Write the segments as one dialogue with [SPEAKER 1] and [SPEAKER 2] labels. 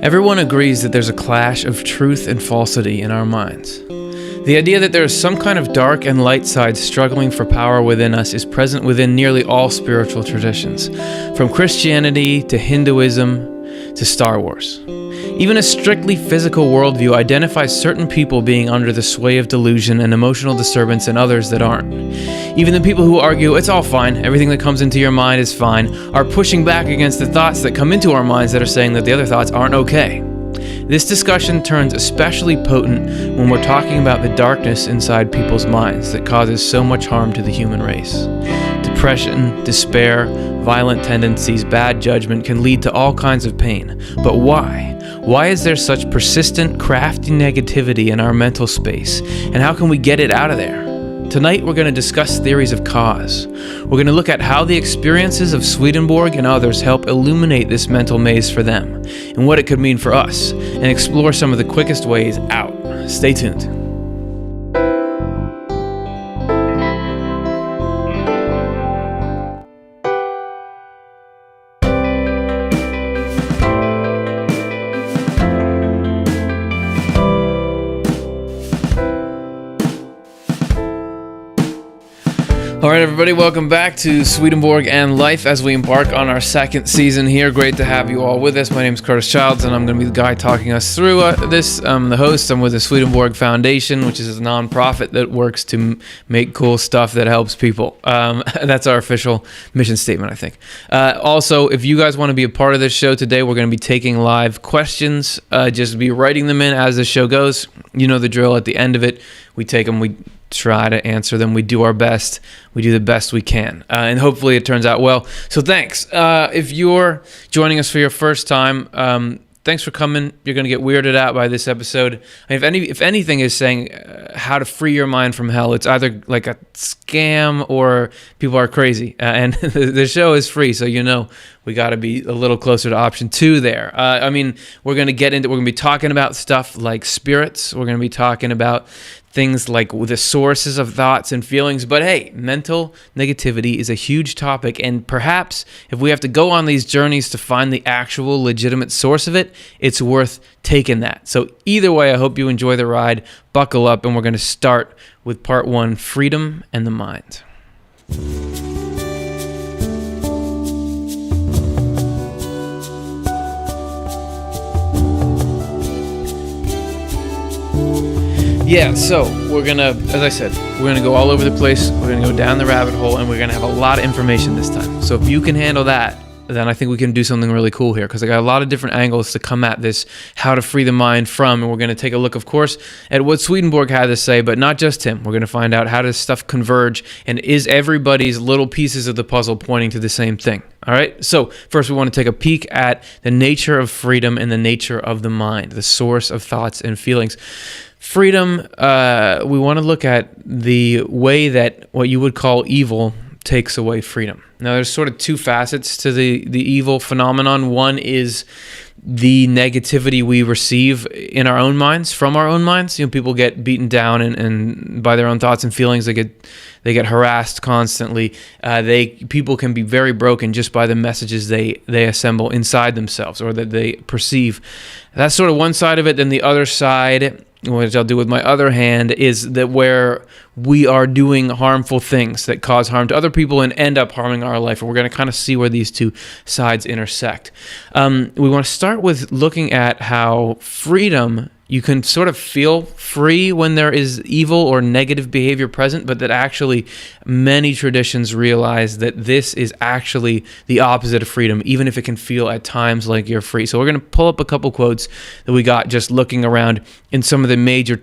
[SPEAKER 1] Everyone agrees that there's a clash of truth and falsity in our minds. The idea that there is some kind of dark and light side struggling for power within us is present within nearly all spiritual traditions, from Christianity to Hinduism to Star Wars. Even a strictly physical worldview identifies certain people being under the sway of delusion and emotional disturbance and others that aren't. Even the people who argue, it's all fine, everything that comes into your mind is fine, are pushing back against the thoughts that come into our minds that are saying that the other thoughts aren't okay. This discussion turns especially potent when we're talking about the darkness inside people's minds that causes so much harm to the human race. Depression, despair, violent tendencies, bad judgment can lead to all kinds of pain. But why? Why is there such persistent, crafty negativity in our mental space? And how can we get it out of there? Tonight we're going to discuss theories of cause. We're going to look at how the experiences of Swedenborg and others help illuminate this mental maze for them, and what it could mean for us, and explore some of the quickest ways out. Stay tuned. All right, everybody, welcome back to Swedenborg and Life as we embark on our second season here. Great to have you all with us. My name is Curtis Childs, and I'm going to be the guy talking us through this. I'm the host. I'm with the Swedenborg Foundation, which is a nonprofit that works to make cool stuff that helps people. That's our official mission statement, I think. Also, if you guys want to be a part of this show today, we're going to be taking live questions. Just be writing them in as the show goes. You know the drill. At the end of it, we take them, we try to answer them. We do our best. We do the best we can. And hopefully it turns out well. So thanks. If you're joining us for your first time, thanks for coming. You're going to get weirded out by this episode. If anything is saying how to free your mind from hell, it's either like a scam or people are crazy. And the show is free, so you know we got to be a little closer to option 2 there. We're going to be talking about stuff like spirits. We're going to be talking about things like the sources of thoughts and feelings. But hey, mental negativity is a huge topic, and perhaps if we have to go on these journeys to find the actual legitimate source of it, it's worth taking that. So either way, I hope you enjoy the ride. Buckle up, and we're going to start with part 1, Freedom and the Mind. Yeah, so we're going to, as I said, we're going to go all over the place. We're going to go down the rabbit hole, and we're going to have a lot of information this time. So if you can handle that, then I think we can do something really cool here, because I got a lot of different angles to come at this, how to free the mind from, and we're going to take a look, of course, at what Swedenborg had to say, but not just him. We're going to find out how does stuff converge, and is everybody's little pieces of the puzzle pointing to the same thing. All right, so first we want to take a peek at the nature of freedom and the nature of the mind, the source of thoughts and feelings. Freedom, we want to look at the way that what you would call evil takes away freedom. Now, there's sort of 2 facets to the evil phenomenon. One is the negativity we receive in our own minds, from our own minds. You know, people get beaten down and by their own thoughts and feelings. They get harassed constantly. People can be very broken just by the messages they assemble inside themselves or that they perceive. That's sort of one side of it. Then the other side, which I'll do with my other hand, is that where we are doing harmful things that cause harm to other people and end up harming our life. And we're going to kind of see where these 2 sides intersect. We want to start with looking at how freedom, you can sort of feel free when there is evil or negative behavior present, but that actually many traditions realize that this is actually the opposite of freedom, even if it can feel at times like you're free. So we're going to pull up a couple quotes that we got just looking around in some of the major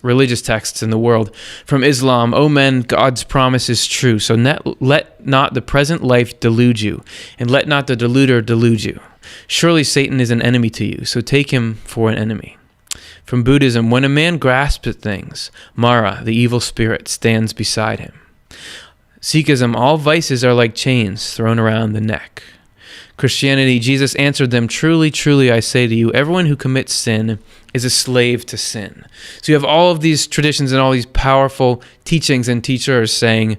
[SPEAKER 1] religious texts in the world. From Islam, "O men, God's promise is true, so let not the present life delude you, and let not the deluder delude you. Surely Satan is an enemy to you, so take him for an enemy." From Buddhism, "When a man grasps at things, Mara, the evil spirit, stands beside him." Sikhism, "All vices are like chains thrown around the neck." Christianity, Jesus answered them, "Truly, truly, I say to you, everyone who commits sin is a slave to sin." So you have all of these traditions and all these powerful teachings and teachers saying,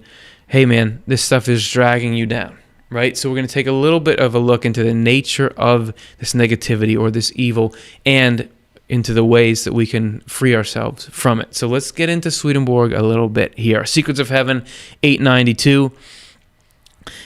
[SPEAKER 1] hey man, this stuff is dragging you down. right? So we're going to take a little bit of a look into the nature of this negativity or this evil and into the ways that we can free ourselves from it. So let's get into Swedenborg a little bit here. Secrets of Heaven, 892.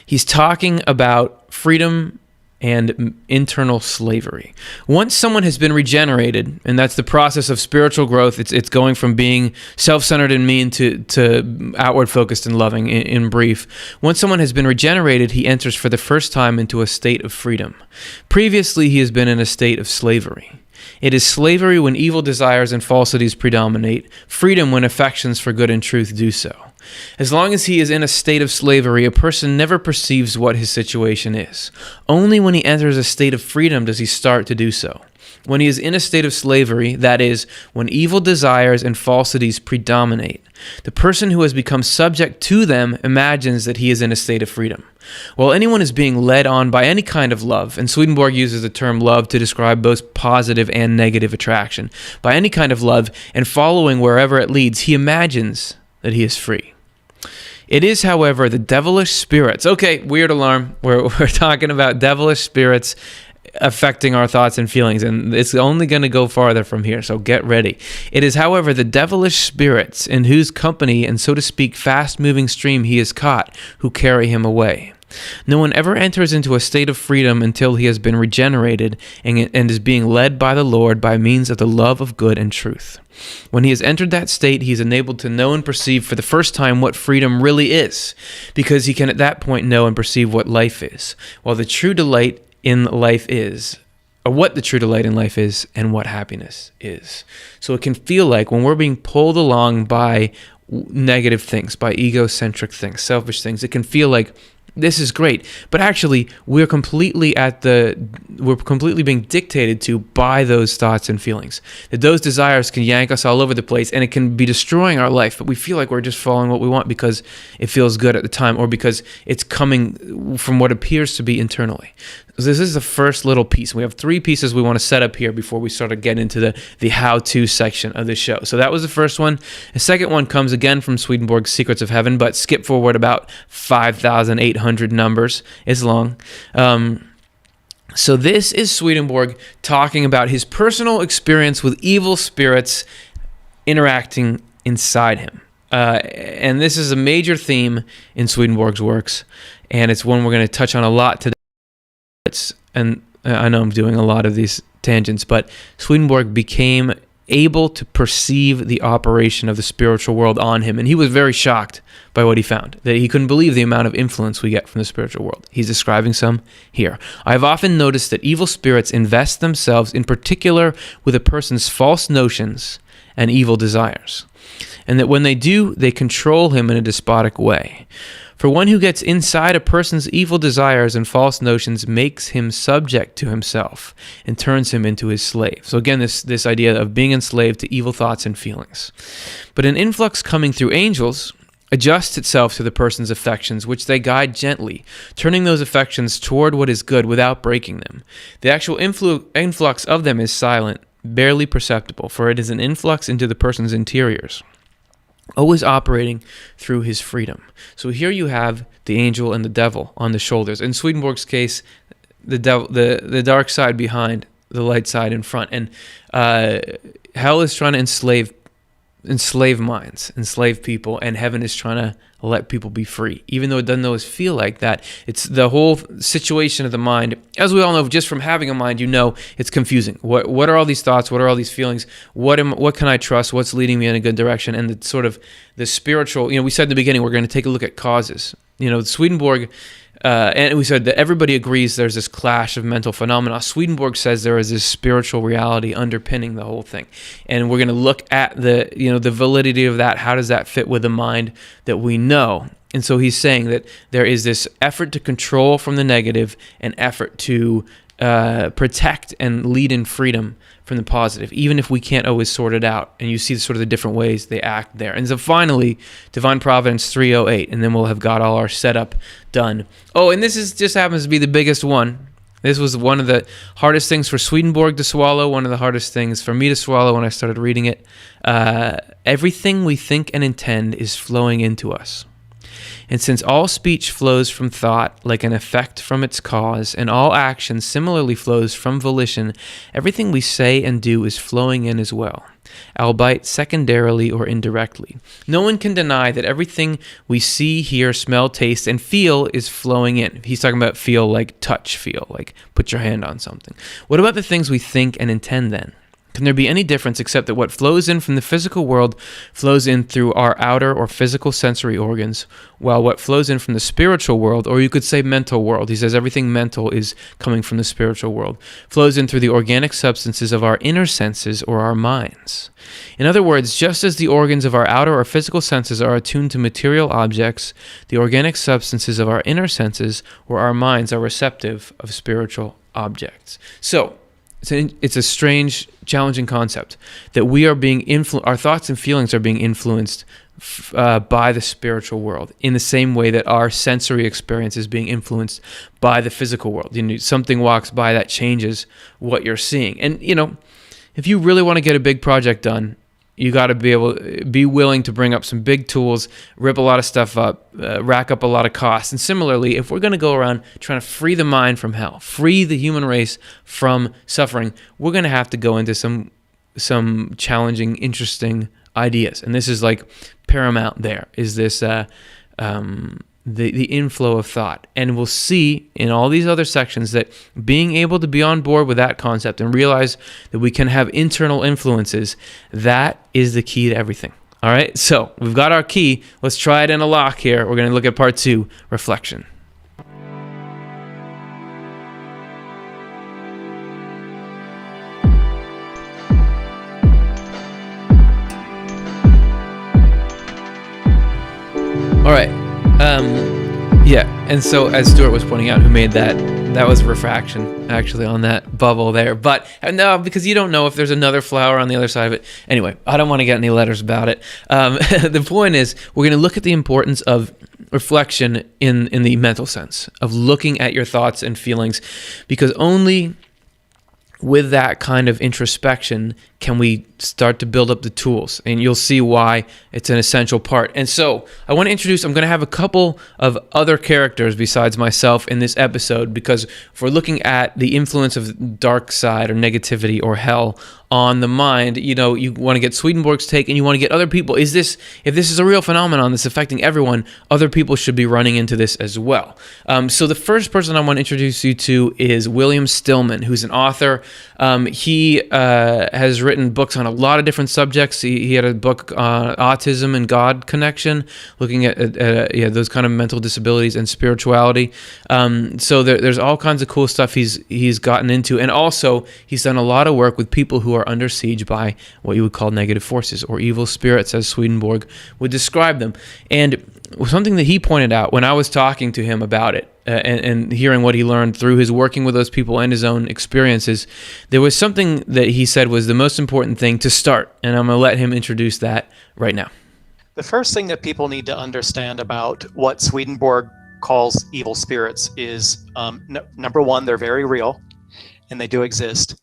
[SPEAKER 1] He's talking about freedom and internal slavery. Once someone has been regenerated, and that's the process of spiritual growth, it's going from being self-centered and mean to outward focused and loving, in brief. Once someone has been regenerated, he enters for the first time into a state of freedom. Previously, he has been in a state of slavery. It is slavery when evil desires and falsities predominate, freedom when affections for good and truth do so. As long as he is in a state of slavery, a person never perceives what his situation is. Only when he enters a state of freedom does he start to do so. When he is in a state of slavery, that is, when evil desires and falsities predominate, the person who has become subject to them imagines that he is in a state of freedom. While anyone is being led on by any kind of love, and Swedenborg uses the term love to describe both positive and negative attraction, by any kind of love and following wherever it leads, he imagines that he is free. It is, however, the devilish spirits. Okay, weird alarm. We're talking about devilish spirits affecting our thoughts and feelings, and it's only going to go farther from here, so get ready. It is, however, the devilish spirits in whose company and, so to speak, fast-moving stream he is caught who carry him away. No one ever enters into a state of freedom until he has been regenerated and is being led by the Lord by means of the love of good and truth. When he has entered that state, he is enabled to know and perceive for the first time what freedom really is, because he can at that point know and perceive what life is, while the true delight in life is, or what the true delight in life is, and what happiness is. So it can feel like when we're being pulled along by negative things, by egocentric things, selfish things, it can feel like this is great, but actually we're completely being dictated to by those thoughts and feelings. That those desires can yank us all over the place, and it can be destroying our life, but we feel like we're just following what we want because it feels good at the time, or because it's coming from what appears to be internally. So this is the first little piece. We have 3 pieces we want to set up here before we start to get into the how-to section of the show. So that was the first one. The second one comes again from Swedenborg's Secrets of Heaven, but skip forward about 5,800 numbers. It's long. So this is Swedenborg talking about his personal experience with evil spirits interacting inside him. And this is a major theme in Swedenborg's works, and it's one we're going to touch on a lot today. And I know I'm doing a lot of these tangents, but Swedenborg became able to perceive the operation of the spiritual world on him, and he was very shocked by what he found, that he couldn't believe the amount of influence we get from the spiritual world. He's describing some here. I have often noticed that evil spirits invest themselves in particular with a person's false notions and evil desires, and that when they do, they control him in a despotic way. For one who gets inside a person's evil desires and false notions makes him subject to himself and turns him into his slave. So again, this idea of being enslaved to evil thoughts and feelings. But an influx coming through angels adjusts itself to the person's affections, which they guide gently, turning those affections toward what is good without breaking them. The actual influx of them is silent, barely perceptible, for it is an influx into the person's interiors, always operating through his freedom. So here you have the angel and the devil on the shoulders. In Swedenborg's case, the dark side behind, the light side in front. And hell is trying to enslave minds, enslave people, and heaven is trying to let people be free. Even though it doesn't always feel like that, it's the whole situation of the mind. As we all know, just from having a mind, it's confusing. What are all these thoughts? What are all these feelings? What can I trust? What's leading me in a good direction? And the sort of the spiritual, we said in the beginning, we're going to take a look at causes. Swedenborg, and we said that everybody agrees there's this clash of mental phenomena. Swedenborg says there is this spiritual reality underpinning the whole thing. And we're going to look at the validity of that. How does that fit with the mind that we know? And so he's saying that there is this effort to control from the negative, an effort to protect and lead in freedom from the positive, even if we can't always sort it out. And you see sort of the different ways they act there. And so finally, Divine Providence 308, and then we'll have got all our setup done. Oh, and this just happens to be the biggest one. This was one of the hardest things for Swedenborg to swallow, one of the hardest things for me to swallow when I started reading it. Everything we think and intend is flowing into us. And since all speech flows from thought like an effect from its cause, and all action similarly flows from volition, everything we say and do is flowing in as well, albeit secondarily or indirectly. No one can deny that everything we see, hear, smell, taste, and feel is flowing in. He's talking about feel like touch feel, like put your hand on something. What about the things we think and intend then? Can there be any difference except that what flows in from the physical world flows in through our outer or physical sensory organs, while what flows in from the spiritual world, or you could say mental world, he says everything mental is coming from the spiritual world, flows in through the organic substances of our inner senses or our minds. In other words, just as the organs of our outer or physical senses are attuned to material objects, the organic substances of our inner senses or our minds are receptive of spiritual objects. So, it's a strange, challenging concept that we are being our thoughts and feelings are being influenced by the spiritual world in the same way that our sensory experience is being influenced by the physical world. Something walks by that changes what you're seeing. And, if you really want to get a big project done, you got to be willing to bring up some big tools, rip a lot of stuff up, rack up a lot of costs. And similarly, if we're going to go around trying to free the mind from hell, free the human race from suffering, we're going to have to go into some challenging, interesting ideas. And this is like paramount there, is this the inflow of thought. And we'll see in all these other sections that being able to be on board with that concept and realize that we can have internal influences, that is the key to everything. All right, so we've got our key. Let's try it in a lock here. We're going to look at part 2, reflection. All right. And so as Stuart was pointing out, who made that was refraction actually on that bubble there. But no, because you don't know if there's another flower on the other side of it. Anyway, I don't want to get any letters about it. The point is, we're going to look at the importance of reflection in the mental sense, of looking at your thoughts and feelings, because only with that kind of introspection can we start to build up the tools, and you'll see why it's an essential part. And so I'm going to have a couple of other characters besides myself in this episode, because if we're looking at the influence of dark side or negativity or hell on the mind, you want to get Swedenborg's take, and you want to get other people. If this is a real phenomenon that's affecting everyone, other people should be running into this as well. So the first person I want to introduce you to is William Stillman, who's an author. He has written books on a lot of different subjects. He had a book on autism and God connection, looking at those kind of mental disabilities and spirituality. So there's all kinds of cool stuff he's gotten into, and also he's done a lot of work with people who are under siege by what you would call negative forces or evil spirits, as Swedenborg would describe them. And something that he pointed out when I was talking to him about it, and hearing what he learned through his working with those people and his own experiences, there was something that he said was the most important thing to start, and I'm going to let him introduce that right now.
[SPEAKER 2] The first thing that people need to understand about what Swedenborg calls evil spirits is, number one, they're very real, and they do exist.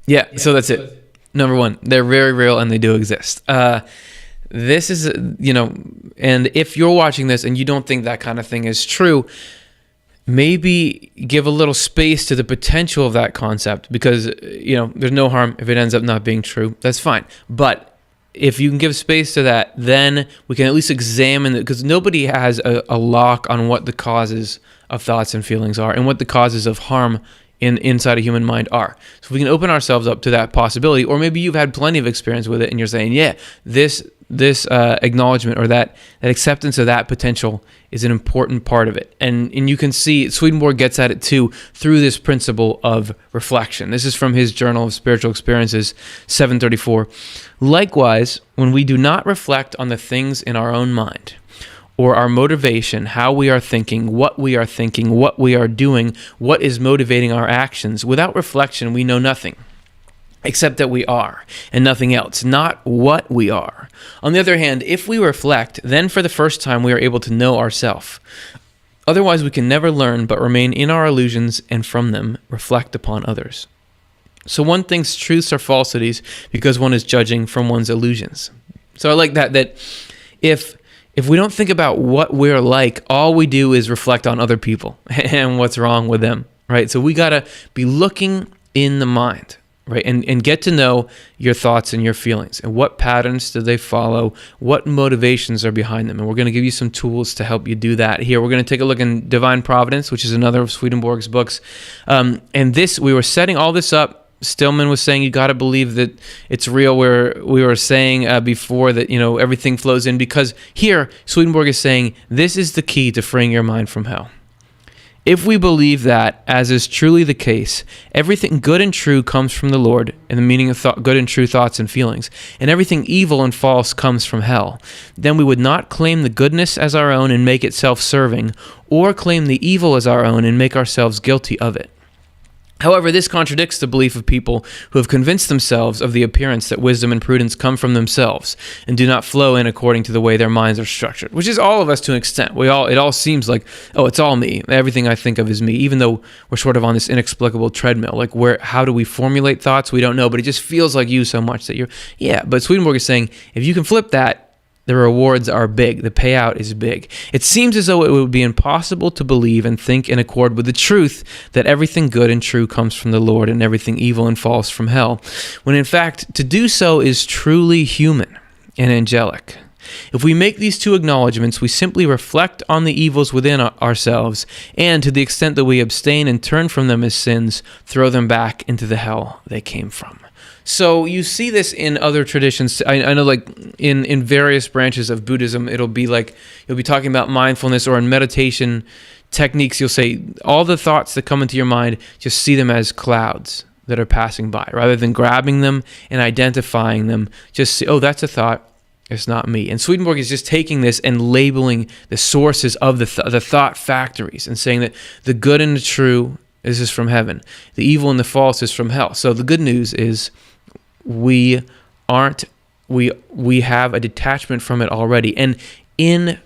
[SPEAKER 1] Yeah, so that's it. Number one, they're very real, and they do exist. This is, and if you're watching this and you don't think that kind of thing is true, maybe give a little space to the potential of that concept, because, there's no harm if it ends up not being true. That's fine. But if you can give space to that, then we can at least examine it, because nobody has a lock on what the causes of thoughts and feelings are and what the causes of harm inside a human mind are. So if we can open ourselves up to that possibility, or maybe you've had plenty of experience with it and you're saying, yeah, this acknowledgement or that acceptance of that potential is an important part of it. And you can see Swedenborg gets at it too through this principle of reflection. This is from his Journal of Spiritual Experiences, 734. Likewise, when we do not reflect on the things in our own mind, or our motivation, how we are thinking, what we are doing, what is motivating our actions, without reflection, we know nothing, except that we are, and nothing else, not what we are. On the other hand, if we reflect, then for the first time we are able to know ourselves. Otherwise, we can never learn, but remain in our illusions, and from them reflect upon others. So one thinks truths are falsities because one is judging from one's illusions. So I like that if if we don't think about what we're like, all we do is reflect on other people and what's wrong with them, right? So we got to be looking in the mind, right? And get to know your thoughts and your feelings and what patterns do they follow, what motivations are behind them. And we're going to give you some tools to help you do that here. We're going to take a look in Divine Providence, which is another of Swedenborg's books. And we were setting all this up. Stillman was saying you got to believe that it's real, where we were saying before that, everything flows in, because here Swedenborg is saying this is the key to freeing your mind from hell. If we believe that, as is truly the case, everything good and true comes from the Lord, in the meaning of good and true thoughts and feelings, and everything evil and false comes from hell, then we would not claim the goodness as our own and make it self-serving, or claim the evil as our own and make ourselves guilty of it. However, this contradicts the belief of people who have convinced themselves of the appearance that wisdom and prudence come from themselves and do not flow in according to the way their minds are structured, which is all of us to an extent. It all seems like, oh, it's all me. Everything I think of is me, even though we're sort of on this inexplicable treadmill. Like, how do we formulate thoughts? We don't know, but it just feels like you so much that but Swedenborg is saying, if you can flip that, the rewards are big. The payout is big. It seems as though it would be impossible to believe and think in accord with the truth that everything good and true comes from the Lord and everything evil and false from hell, when in fact to do so is truly human and angelic. If we make these two acknowledgments, we simply reflect on the evils within ourselves, and to the extent that we abstain and turn from them as sins, throw them back into the hell they came from. So you see this in other traditions. I know, like in various branches of Buddhism, it'll be like you'll be talking about mindfulness, or in meditation techniques, you'll say all the thoughts that come into your mind, just see them as clouds that are passing by, rather than grabbing them and identifying them. Just see, oh, that's a thought. It's not me. And Swedenborg is just taking this and labeling the sources of the thought factories, and saying that the good and the true is from heaven, the evil and the false is from hell. So the good news is we have a detachment from it already. And in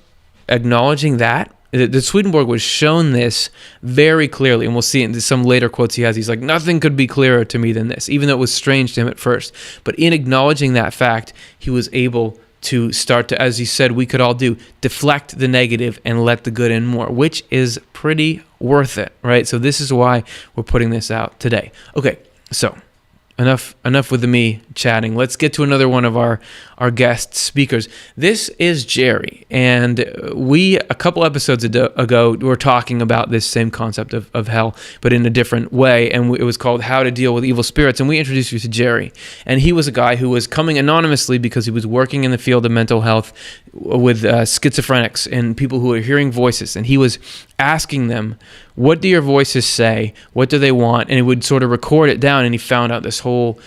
[SPEAKER 1] acknowledging that, the Swedenborg was shown this very clearly, and we'll see in some later quotes he has. He's like, nothing could be clearer to me than this, even though it was strange to him at first. But in acknowledging that fact, he was able to start to, as he said we could all do, deflect the negative and let the good in more, which is pretty worth it, right? So this is why we're putting this out today. Okay, so enough with me chatting. Let's get to another one of our guest speakers. This is Jerry, and a couple episodes ago, were talking about this same concept of hell, but in a different way, and it was called How to Deal with Evil Spirits, and we introduced you to Jerry. And he was a guy who was coming anonymously because he was working in the field of mental health with schizophrenics and people who are hearing voices, and he was asking them, what do your voices say? What do they want? And he would sort of record it down, and he found out this whole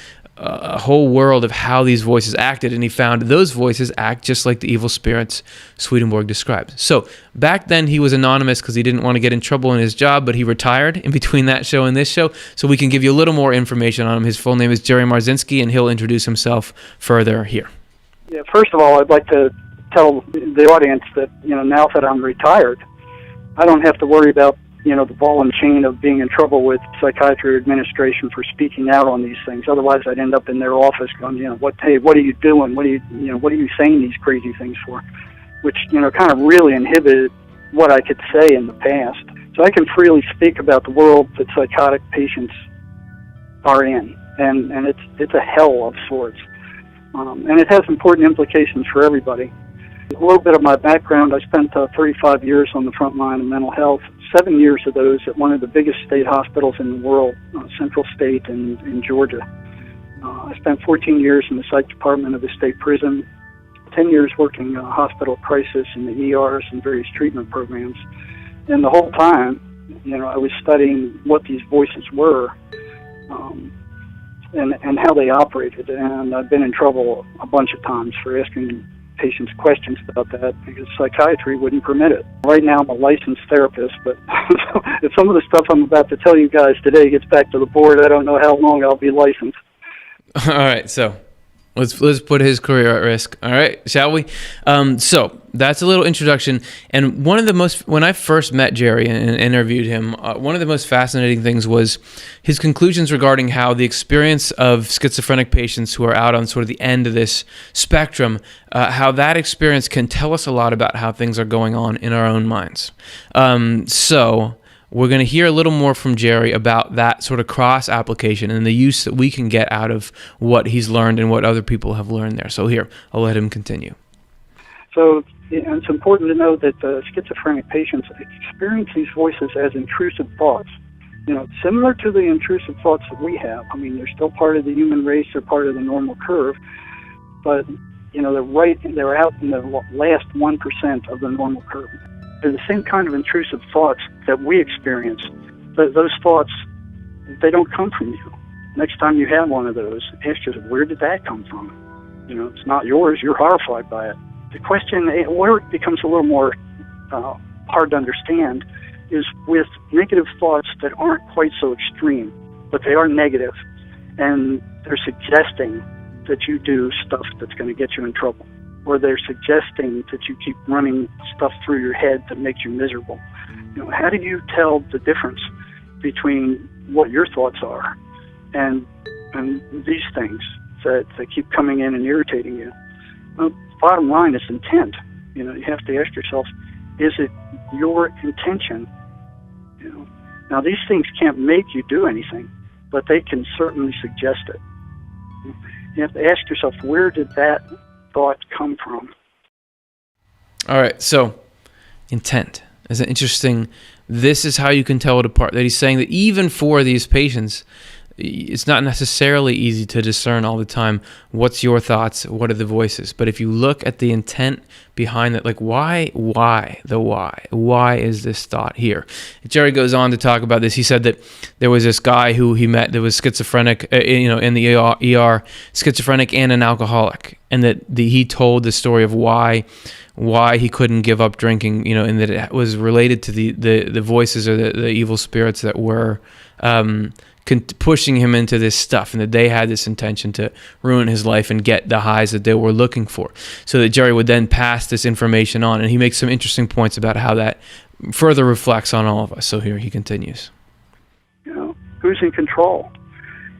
[SPEAKER 1] world of how these voices acted, and he found those voices act just like the evil spirits Swedenborg described. So back then he was anonymous because he didn't want to get in trouble in his job, but he retired in between that show and this show, so we can give you a little more information on him. His full name is Jerry Marzinski, and he'll introduce himself further here.
[SPEAKER 3] Yeah, first of all, I'd like to tell the audience that, now that I'm retired, I don't have to worry about, the ball and chain of being in trouble with psychiatry administration for speaking out on these things. Otherwise, I'd end up in their office going, what are you doing? What are you saying these crazy things for? Which, kind of really inhibited what I could say in the past. So I can freely speak about the world that psychotic patients are in, and it's a hell of sorts. And it has important implications for everybody. A little bit of my background: I spent 35 years on the front line of mental health, 7 years of those at one of the biggest state hospitals in the world, Central State in Georgia. I spent 14 years in the psych department of the state prison, 10 years working hospital crisis in the ERs and various treatment programs. And the whole time, I was studying what these voices were and how they operated. And I've been in trouble a bunch of times for asking patients questions about that because psychiatry wouldn't permit it. Right now I'm a licensed therapist, but if some of the stuff I'm about to tell you guys today gets back to the board, I don't know how long I'll be licensed.
[SPEAKER 1] All right, so let's put his career at risk. All right, shall we? So that's a little introduction. And when I first met Jerry and interviewed him, one of the most fascinating things was his conclusions regarding how the experience of schizophrenic patients who are out on sort of the end of this spectrum, how that experience can tell us a lot about how things are going on in our own minds. So we're going to hear a little more from Jerry about that sort of cross application and the use that we can get out of what he's learned and what other people have learned there. So here, I'll let him continue.
[SPEAKER 3] So it's important to know that schizophrenic patients experience these voices as intrusive thoughts. Similar to the intrusive thoughts that we have. I mean, they're still part of the human race, they're part of the normal curve, but they're out in the last 1% of the normal curve. They're the same kind of intrusive thoughts that we experience. But those thoughts, they don't come from you. Next time you have one of those, ask yourself, where did that come from? It's not yours, you're horrified by it. The question, where it becomes a little more hard to understand, is with negative thoughts that aren't quite so extreme, but they are negative, and they're suggesting that you do stuff that's going to get you in trouble, or they're suggesting that you keep running stuff through your head that makes you miserable. How do you tell the difference between what your thoughts are and these things that keep coming in and irritating you? Well, bottom line is intent. You have to ask yourself, is it your intention? Now these things can't make you do anything, but they can certainly suggest it. You have to ask yourself, where did that thought come from?
[SPEAKER 1] All right, so intent is an interesting. This is how you can tell it apart. That he's saying that even for these patients, it's not necessarily easy to discern all the time what's your thoughts, what are the voices. But if you look at the intent behind it, like why is this thought here? Jerry goes on to talk about this. He said that there was this guy who he met that was schizophrenic, in the ER, schizophrenic and an alcoholic, and that he told the story of why he couldn't give up drinking, and that it was related to the voices or the evil spirits that were pushing him into this stuff, and that they had this intention to ruin his life and get the highs that they were looking for. So that Jerry would then pass this information on, and he makes some interesting points about how that further reflects on all of us. So here he continues.
[SPEAKER 3] Who's in control?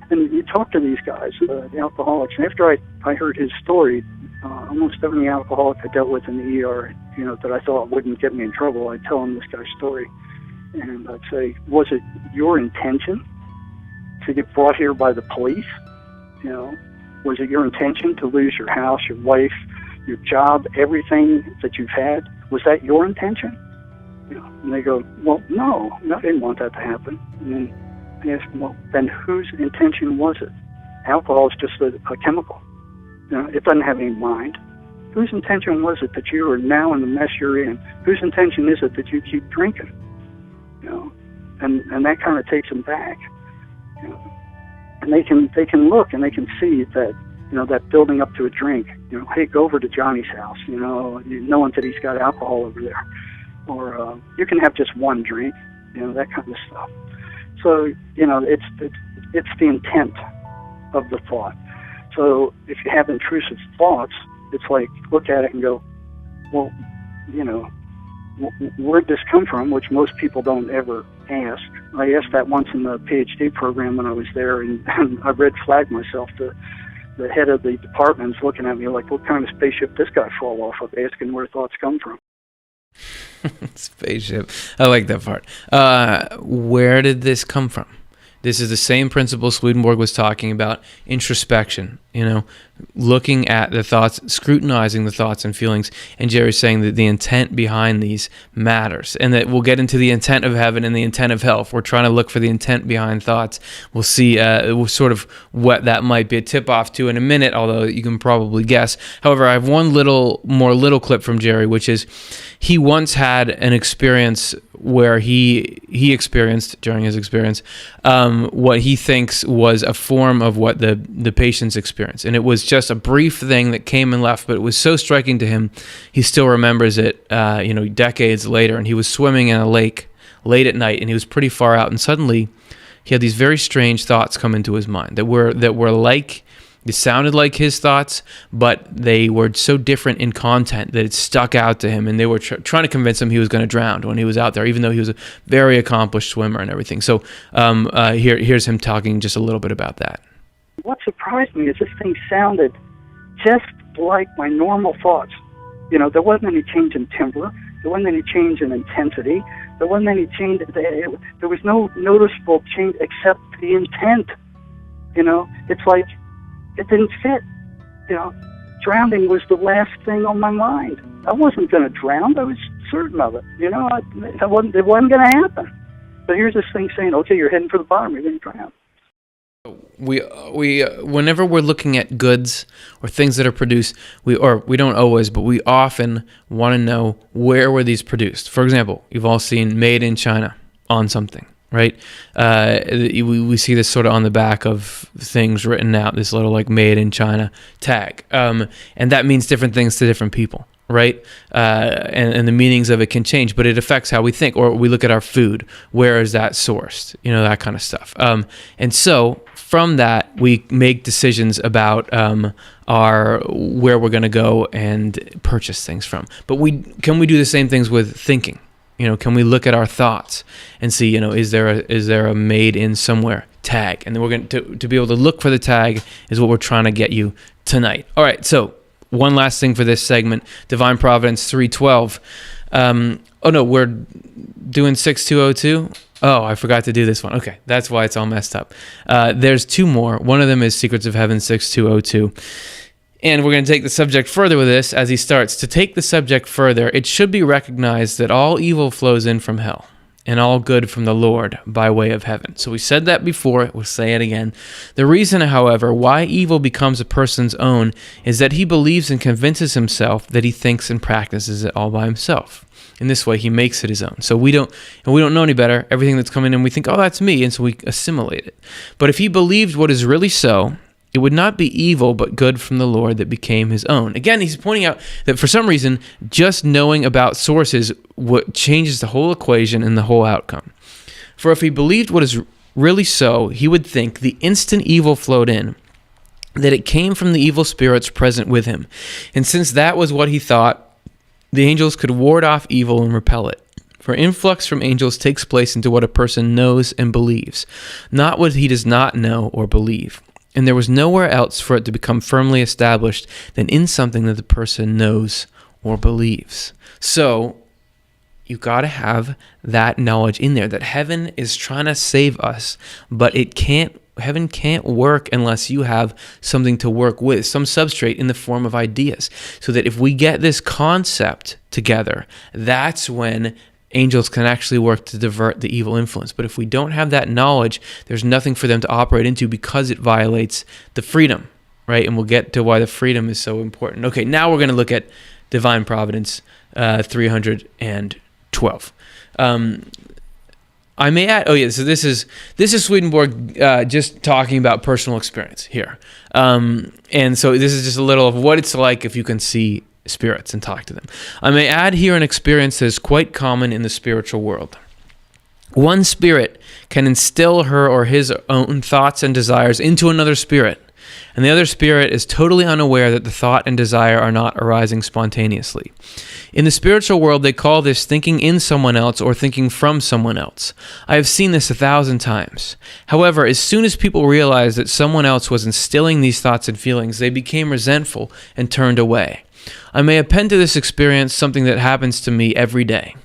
[SPEAKER 3] And you talk to these guys, the alcoholics, and after I heard his story, almost every alcoholic I dealt with in the ER, that I thought wouldn't get me in trouble, I'd tell him this guy's story. And I'd say, was it your intention to get brought here by the police? Was it your intention to lose your house, your wife, your job, everything that you've had? Was that your intention? And they go, well, no, I didn't want that to happen. And then I ask them, well, then whose intention was it? Alcohol is just a chemical. It doesn't have any mind. Whose intention was it that you are now in the mess you're in? Whose intention is it that you keep drinking? And that kind of takes them back. And they can look and they can see that, that building up to a drink. Hey, go over to Johnny's house. Knowing that he's got alcohol over there, or you can have just one drink. That kind of stuff. So it's the intent of the thought. So if you have intrusive thoughts, it's like look at it and go, well, where'd this come from? Which most people don't ever ask. I asked that once in the PhD program when I was there, and I red flagged myself. The head of the department's looking at me like, what kind of spaceship this guy fall off of, asking where thoughts come from.
[SPEAKER 1] Spaceship. I like that part. Where did this come from? This is the same principle Swedenborg was talking about, introspection, looking at the thoughts, scrutinizing the thoughts and feelings. And Jerry's saying that the intent behind these matters, and that we'll get into the intent of heaven and the intent of hell. If we're trying to look for the intent behind thoughts, we'll see sort of what that might be a tip-off to in a minute, although you can probably guess. However, I have one little clip from Jerry, which is he once had an experience where he experienced, during his experience, what he thinks was a form of what the patients experienced. And it was just a brief thing that came and left, but it was so striking to him, he still remembers it, decades later. And he was swimming in a lake late at night, and he was pretty far out, and suddenly he had these very strange thoughts come into his mind that were like They sounded like his thoughts, but they were so different in content that it stuck out to him, and they were trying to convince him he was going to drown when he was out there, even though he was a very accomplished swimmer and everything. So here's him talking just a little bit about that.
[SPEAKER 3] What surprised me is this thing sounded just like my normal thoughts. You know, there wasn't any change in timbre. There wasn't any change in intensity. There wasn't any change. There was no noticeable change except the intent. You know, it's like it didn't fit. You know, drowning was the last thing on my mind. I wasn't going to drown. I was certain of it. You know, it wasn't going to happen. But here's this thing saying, okay, you're heading for the bottom. You're going to drown.
[SPEAKER 1] We whenever we're looking at goods or things that are produced, we don't always, but we often want to know where were these produced. For example, you've all seen "Made in China" on something, right? We see this sort of on the back of things written out, this little like "Made in China" tag, and that means different things to different people, right? And the meanings of it can change, but it affects how we think. Or we look at our food. Where is that sourced? You know, that kind of stuff. And so from that, we make decisions about where we're going to go and purchase things from. But can we do the same things with thinking? You know, can we look at our thoughts and see, you know, is there a "made in somewhere" tag? And then we're going to be able to look for the tag is what we're trying to get you tonight. All right, so one last thing for this segment, Divine Providence 3:12. Oh no, we're doing 6202. Oh, I forgot to do this one. Okay, that's why it's all messed up. There's two more. One of them is Secrets of Heaven 6202. And we're going to take the subject further with this as he starts. To take the subject further, it should be recognized that all evil flows in from hell, and all good from the Lord by way of heaven. So we said that before, we'll say it again. The reason, however, why evil becomes a person's own is that he believes and convinces himself that he thinks and practices it all by himself. In this way, he makes it his own. So we don't know any better. Everything that's coming in, we think, oh, that's me, and so we assimilate it. But if he believed what is really so, it would not be evil, but good from the Lord that became his own. Again, he's pointing out that for some reason, just knowing about sources changes the whole equation and the whole outcome. For if he believed what is really so, he would think the instant evil flowed in, that it came from the evil spirits present with him. And since that was what he thought, the angels could ward off evil and repel it. For influx from angels takes place into what a person knows and believes, not what he does not know or believe. And there was nowhere else for it to become firmly established than in something that the person knows or believes. So you got to have that knowledge in there, that heaven is trying to save us, but heaven can't work unless you have something to work with, some substrate in the form of ideas. So that if we get this concept together, that's when angels can actually work to divert the evil influence. But if we don't have that knowledge, there's nothing for them to operate into because it violates the freedom, right? And we'll get to why the freedom is so important. Okay, now we're going to look at Divine Providence 312. I may add, so this is Swedenborg just talking about personal experience here. And so this is just a little of what it's like if you can see spirits and talk to them. I may add here an experience that is quite common in the spiritual world. One spirit can instill her or his own thoughts and desires into another spirit, and the other spirit is totally unaware that the thought and desire are not arising spontaneously. In the spiritual world, they call this thinking in someone else or thinking from someone else. I have seen this 1,000 times. However, as soon as people realized that someone else was instilling these thoughts and feelings, they became resentful and turned away. I may append to this experience something that happens to me every day.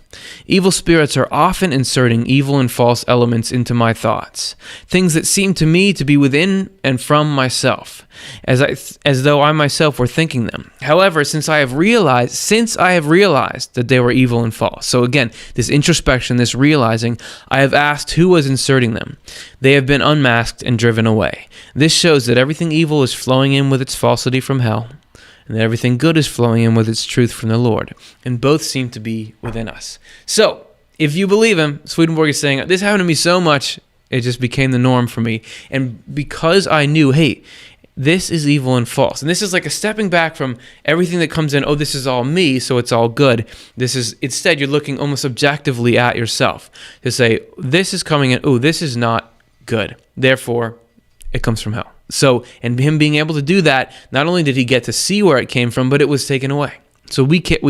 [SPEAKER 1] Evil spirits are often inserting evil and false elements into my thoughts, things that seem to me to be within and from myself, as though I myself were thinking them. However, since I have realized that they were evil and false, so again, this introspection, this realizing, I have asked who was inserting them. They have been unmasked and driven away. This shows that everything evil is flowing in with its falsity from hell, and that everything good is flowing in with its truth from the Lord, and both seem to be within us. So, if you believe him, Swedenborg is saying, this happened to me so much, it just became the norm for me. And because I knew, hey, this is evil and false. And this is like a stepping back from everything that comes in, oh, this is all me, so it's all good. Instead, you're looking almost objectively at yourself to say, this is coming in, oh, this is not good. Therefore, it comes from hell. So, and him being able to do that, not only did he get to see where it came from, but it was taken away. So we can't,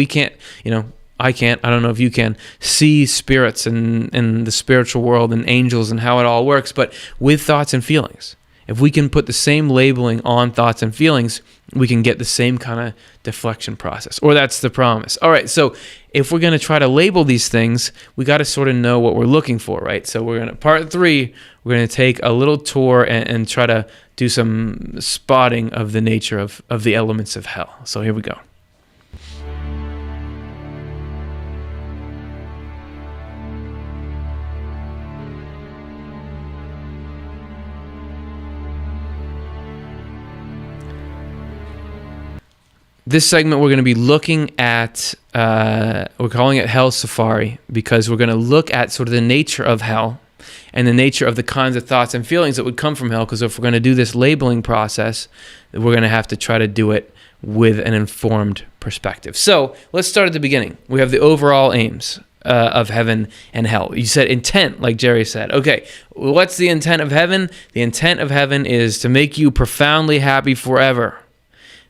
[SPEAKER 1] I can't, I don't know if you can, see spirits and the spiritual world and angels and how it all works, but with thoughts and feelings. If we can put the same labeling on thoughts and feelings, we can get the same kind of deflection process, or that's the promise. All right, so if we're going to try to label these things, we got to sort of know what we're looking for, right? So we're going to, part 3, we're going to take a little tour and try to do some spotting of the nature of the elements of hell. So here we go. This segment, we're going to be looking at, we're calling it Hell Safari, because we're going to look at sort of the nature of hell and the nature of the kinds of thoughts and feelings that would come from hell, because if we're going to do this labeling process, we're going to have to try to do it with an informed perspective. So let's start at the beginning. We have the overall aims of heaven and hell. You said intent, like Jerry said. Okay, what's the intent of heaven? The intent of heaven is to make you profoundly happy forever.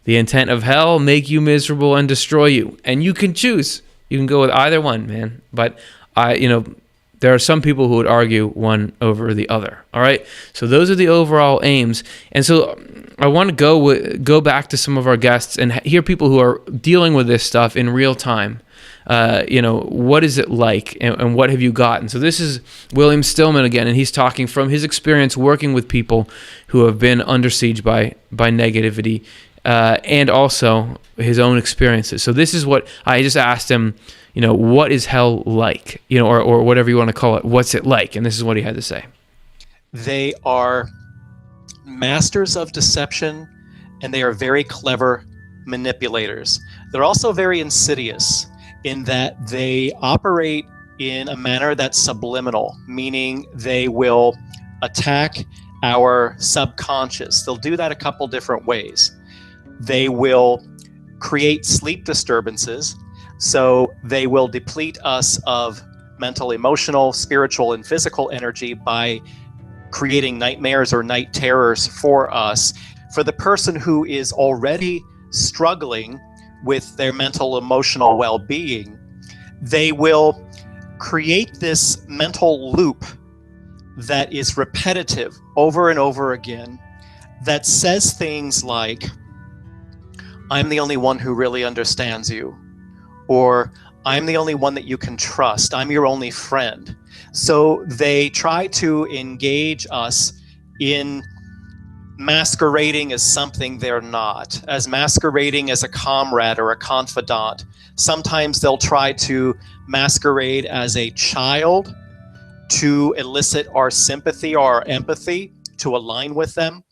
[SPEAKER 1] The intent of hell, make you miserable and destroy you. And you can choose. You can go with either one, man. But there are some people who would argue one over the other. All right? So those are the overall aims. And so I want to go back to some of our guests and hear people who are dealing with this stuff in real time. What is it like and what have you gotten? So this is William Stillman again, and he's talking from his experience working with people who have been under siege by negativity. And also his own experiences. So this is what I just asked him, what is hell like? Or whatever you want to call it. What's it like? And this is what he had to say.
[SPEAKER 2] They are masters of deception, and they are very clever manipulators. They're also very insidious in that they operate in a manner that's subliminal, meaning they will attack our subconscious. They'll do that a couple different ways. They will create sleep disturbances, so they will deplete us of mental, emotional, spiritual, and physical energy by creating nightmares or night terrors for us. For the person who is already struggling with their mental, emotional well-being, they will create this mental loop that is repetitive over and over again, that says things like, I'm the only one who really understands you, or I'm the only one that you can trust, I'm your only friend. So they try to engage us in masquerading as something they're not, as masquerading as a comrade or a confidant. Sometimes they'll try to masquerade as a child to elicit our sympathy or our empathy, to align with them.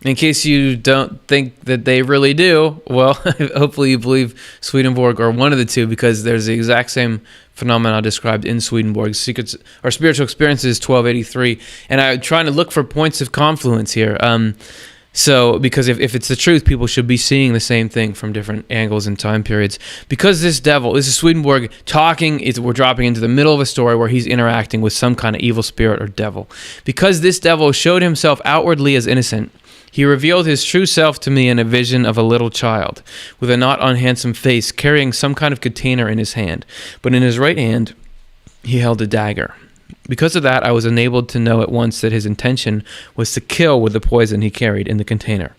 [SPEAKER 1] In case you don't think that they really do, well, hopefully you believe Swedenborg or one of the two, because there's the exact same phenomena described in Swedenborg's Secrets or Spiritual Experiences 1283. And I'm trying to look for points of confluence here. So, because if it's the truth, people should be seeing the same thing from different angles and time periods. Because this is Swedenborg talking, we're dropping into the middle of a story where he's interacting with some kind of evil spirit or devil. Because this devil showed himself outwardly as innocent, he revealed his true self to me in a vision of a little child, with a not unhandsome face, carrying some kind of container in his hand. But in his right hand, he held a dagger. Because of that, I was enabled to know at once that his intention was to kill with the poison he carried in the container.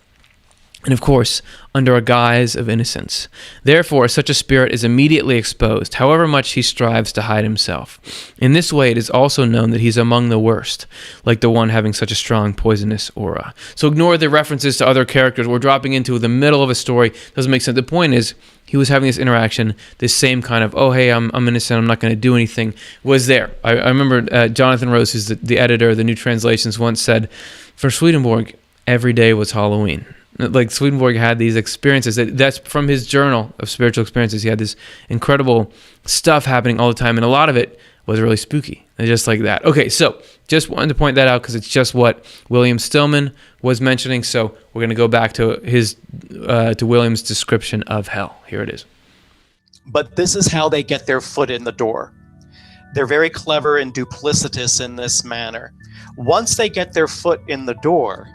[SPEAKER 1] And of course, under a guise of innocence. Therefore, such a spirit is immediately exposed, however much he strives to hide himself. In this way, it is also known that he's among the worst, like the one having such a strong poisonous aura. So ignore the references to other characters. We're dropping into the middle of a story. Doesn't make sense. The point is, he was having this interaction, this same kind of, oh, hey, I'm innocent, I'm not going to do anything, was there. I remember Jonathan Rose, who's the editor of the New Translations, once said, for Swedenborg, every day was Halloween. Like Swedenborg had these experiences. That's from his journal of spiritual experiences. He had this incredible stuff happening all the time, and a lot of it was really spooky, and just like that. Okay, so just wanted to point that out because it's just what William Stillman was mentioning. So we're going to go back to to William's description of hell. Here it is.
[SPEAKER 2] But this is how they get their foot in the door. They're very clever and duplicitous in this manner. Once they get their foot in the door,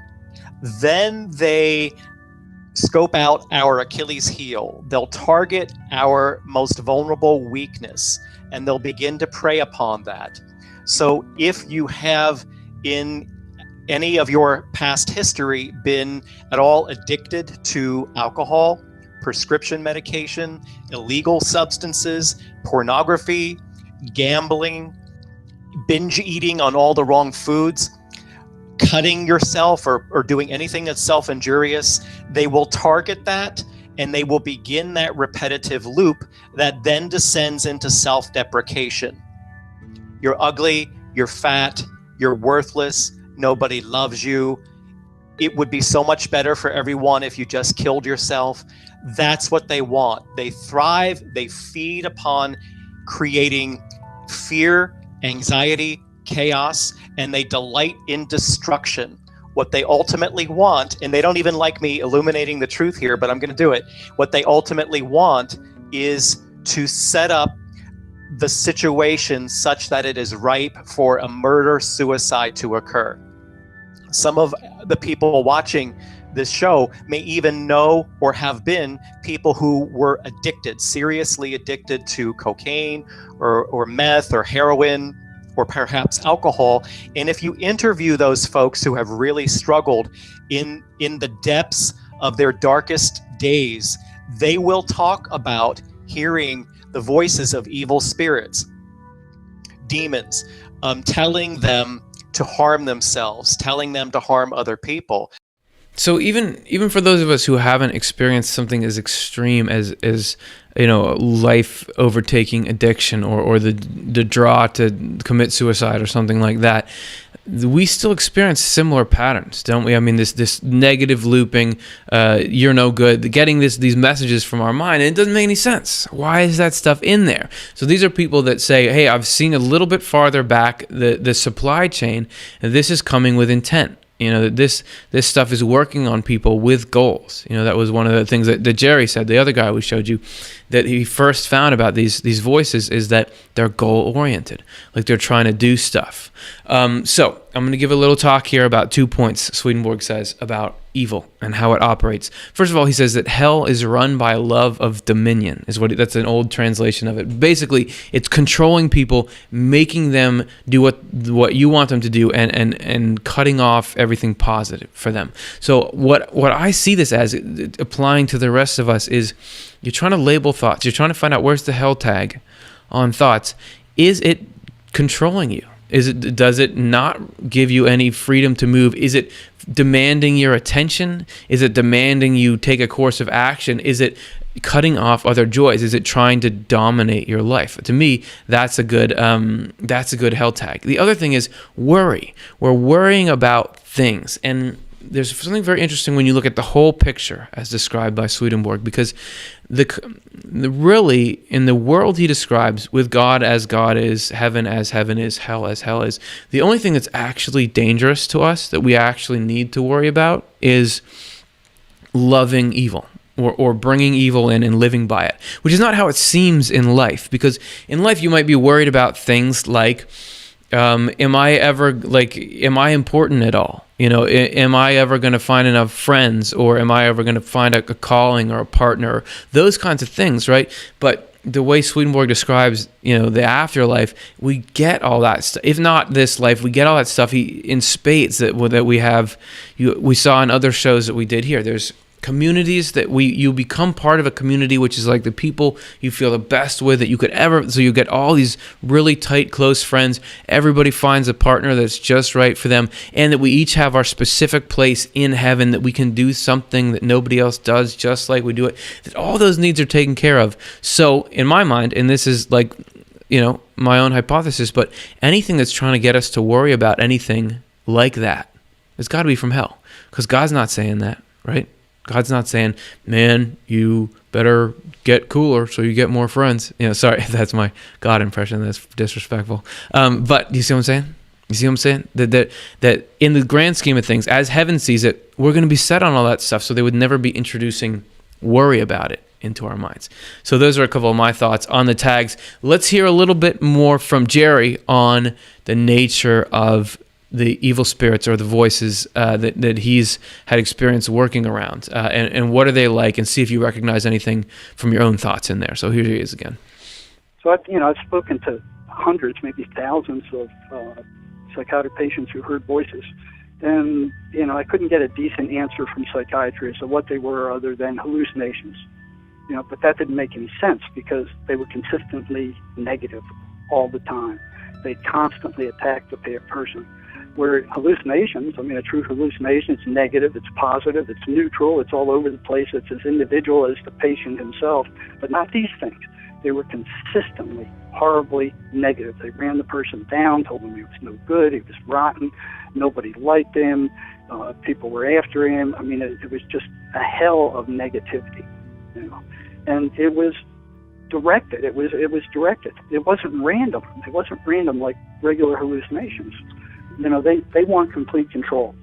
[SPEAKER 2] Then they scope out our Achilles heel. They'll target our most vulnerable weakness, and they'll begin to prey upon that. So if you have in any of your past history been at all addicted to alcohol, prescription medication, illegal substances, pornography, gambling, binge eating on all the wrong foods, cutting yourself or doing anything that's self-injurious, they will target that and they will begin that repetitive loop that then descends into self-deprecation. You're ugly, you're fat, you're worthless, nobody loves you. It would be so much better for everyone if you just killed yourself. That's what they want. They thrive, they feed upon creating fear, anxiety, chaos, and they delight in destruction. What they ultimately want, and they don't even like me illuminating the truth here, but I'm going to do it. What they ultimately want is to set up the situation such that it is ripe for a murder-suicide to occur. Some of the people watching this show may even know or have been people who were addicted, seriously addicted to cocaine or meth or heroin or perhaps alcohol. And if you interview those folks who have really struggled in the depths of their darkest days, they will talk about hearing the voices of evil spirits, demons, telling them to harm themselves, telling them to harm other people.
[SPEAKER 1] So even for those of us who haven't experienced something as extreme as life overtaking addiction or the draw to commit suicide or something like that, we still experience similar patterns, don't we? I mean, this negative looping, you're no good, getting these messages from our mind, and it doesn't make any sense. Why is that stuff in there? So these are people that say, hey, I've seen a little bit farther back the supply chain, and this is coming with intent. This stuff is working on people with goals. That was one of the things that Jerry said, the other guy we showed you, that he first found about these voices is that they're goal-oriented, like they're trying to do stuff. So I'm going to give a little talk here about 2 points Swedenborg says about evil and how it operates. First of all, he says that hell is run by a love of dominion. That's an old translation of it. Basically, it's controlling people, making them do what you want them to do, and cutting off everything positive for them. So what I see this as, applying to the rest of us, is you're trying to label thoughts. You're trying to find out where's the hell tag on thoughts. Is it controlling you? Does it not give you any freedom to move? Is it demanding your attention? Is it demanding you take a course of action? Is it cutting off other joys? Is it trying to dominate your life? To me, that's a good hell tag. The other thing is worry. We're worrying about things, and there's something very interesting when you look at the whole picture as described by Swedenborg, because really in the world he describes, with God as God is, heaven as heaven is, hell as hell is, the only thing that's actually dangerous to us that we actually need to worry about is loving evil. Or bringing evil in and living by it, which is not how it seems in life. Because in life you might be worried about things like, am I important at all? Am I ever going to find enough friends, or am I ever going to find a calling or a partner? Those kinds of things, right? But the way Swedenborg describes, the afterlife, we get all that stuff. If not this life, we get all that stuff in spades that we have. We saw in other shows that we did here. There's communities that you become part of a community, which is like the people you feel the best with that you could ever. So you get all these really tight, close friends. Everybody finds a partner that's just right for them, and that we each have our specific place in heaven, that we can do something that nobody else does, just like we do it. That all those needs are taken care of. So in my mind, and this is like, my own hypothesis, but anything that's trying to get us to worry about anything like that, it's got to be from hell, because God's not saying that, right? God's not saying, man, you better get cooler so you get more friends. Sorry if that's my God impression. That's disrespectful. But you see what I'm saying? You see what I'm saying? That in the grand scheme of things, as heaven sees it, we're going to be set on all that stuff, so they would never be introducing worry about it into our minds. So those are a couple of my thoughts on the tags. Let's hear a little bit more from Jerry on the nature of the evil spirits or the voices that he's had experience working around, and what are they like, and see if you recognize anything from your own thoughts in there. So here he is again.
[SPEAKER 3] So I've spoken to hundreds, maybe thousands of psychotic patients who heard voices, and I couldn't get a decent answer from psychiatrists of what they were other than hallucinations. But that didn't make any sense because they were consistently negative all the time. They constantly attacked the person. Where hallucinations, a true hallucination, it's negative, it's positive, it's neutral, it's all over the place, it's as individual as the patient himself, but not these things. They were consistently horribly negative. They ran the person down, told him he was no good, he was rotten, nobody liked him, people were after him. It was just a hell of negativity. And it was directed. It was directed. It wasn't random. It wasn't random like regular hallucinations. They want complete control.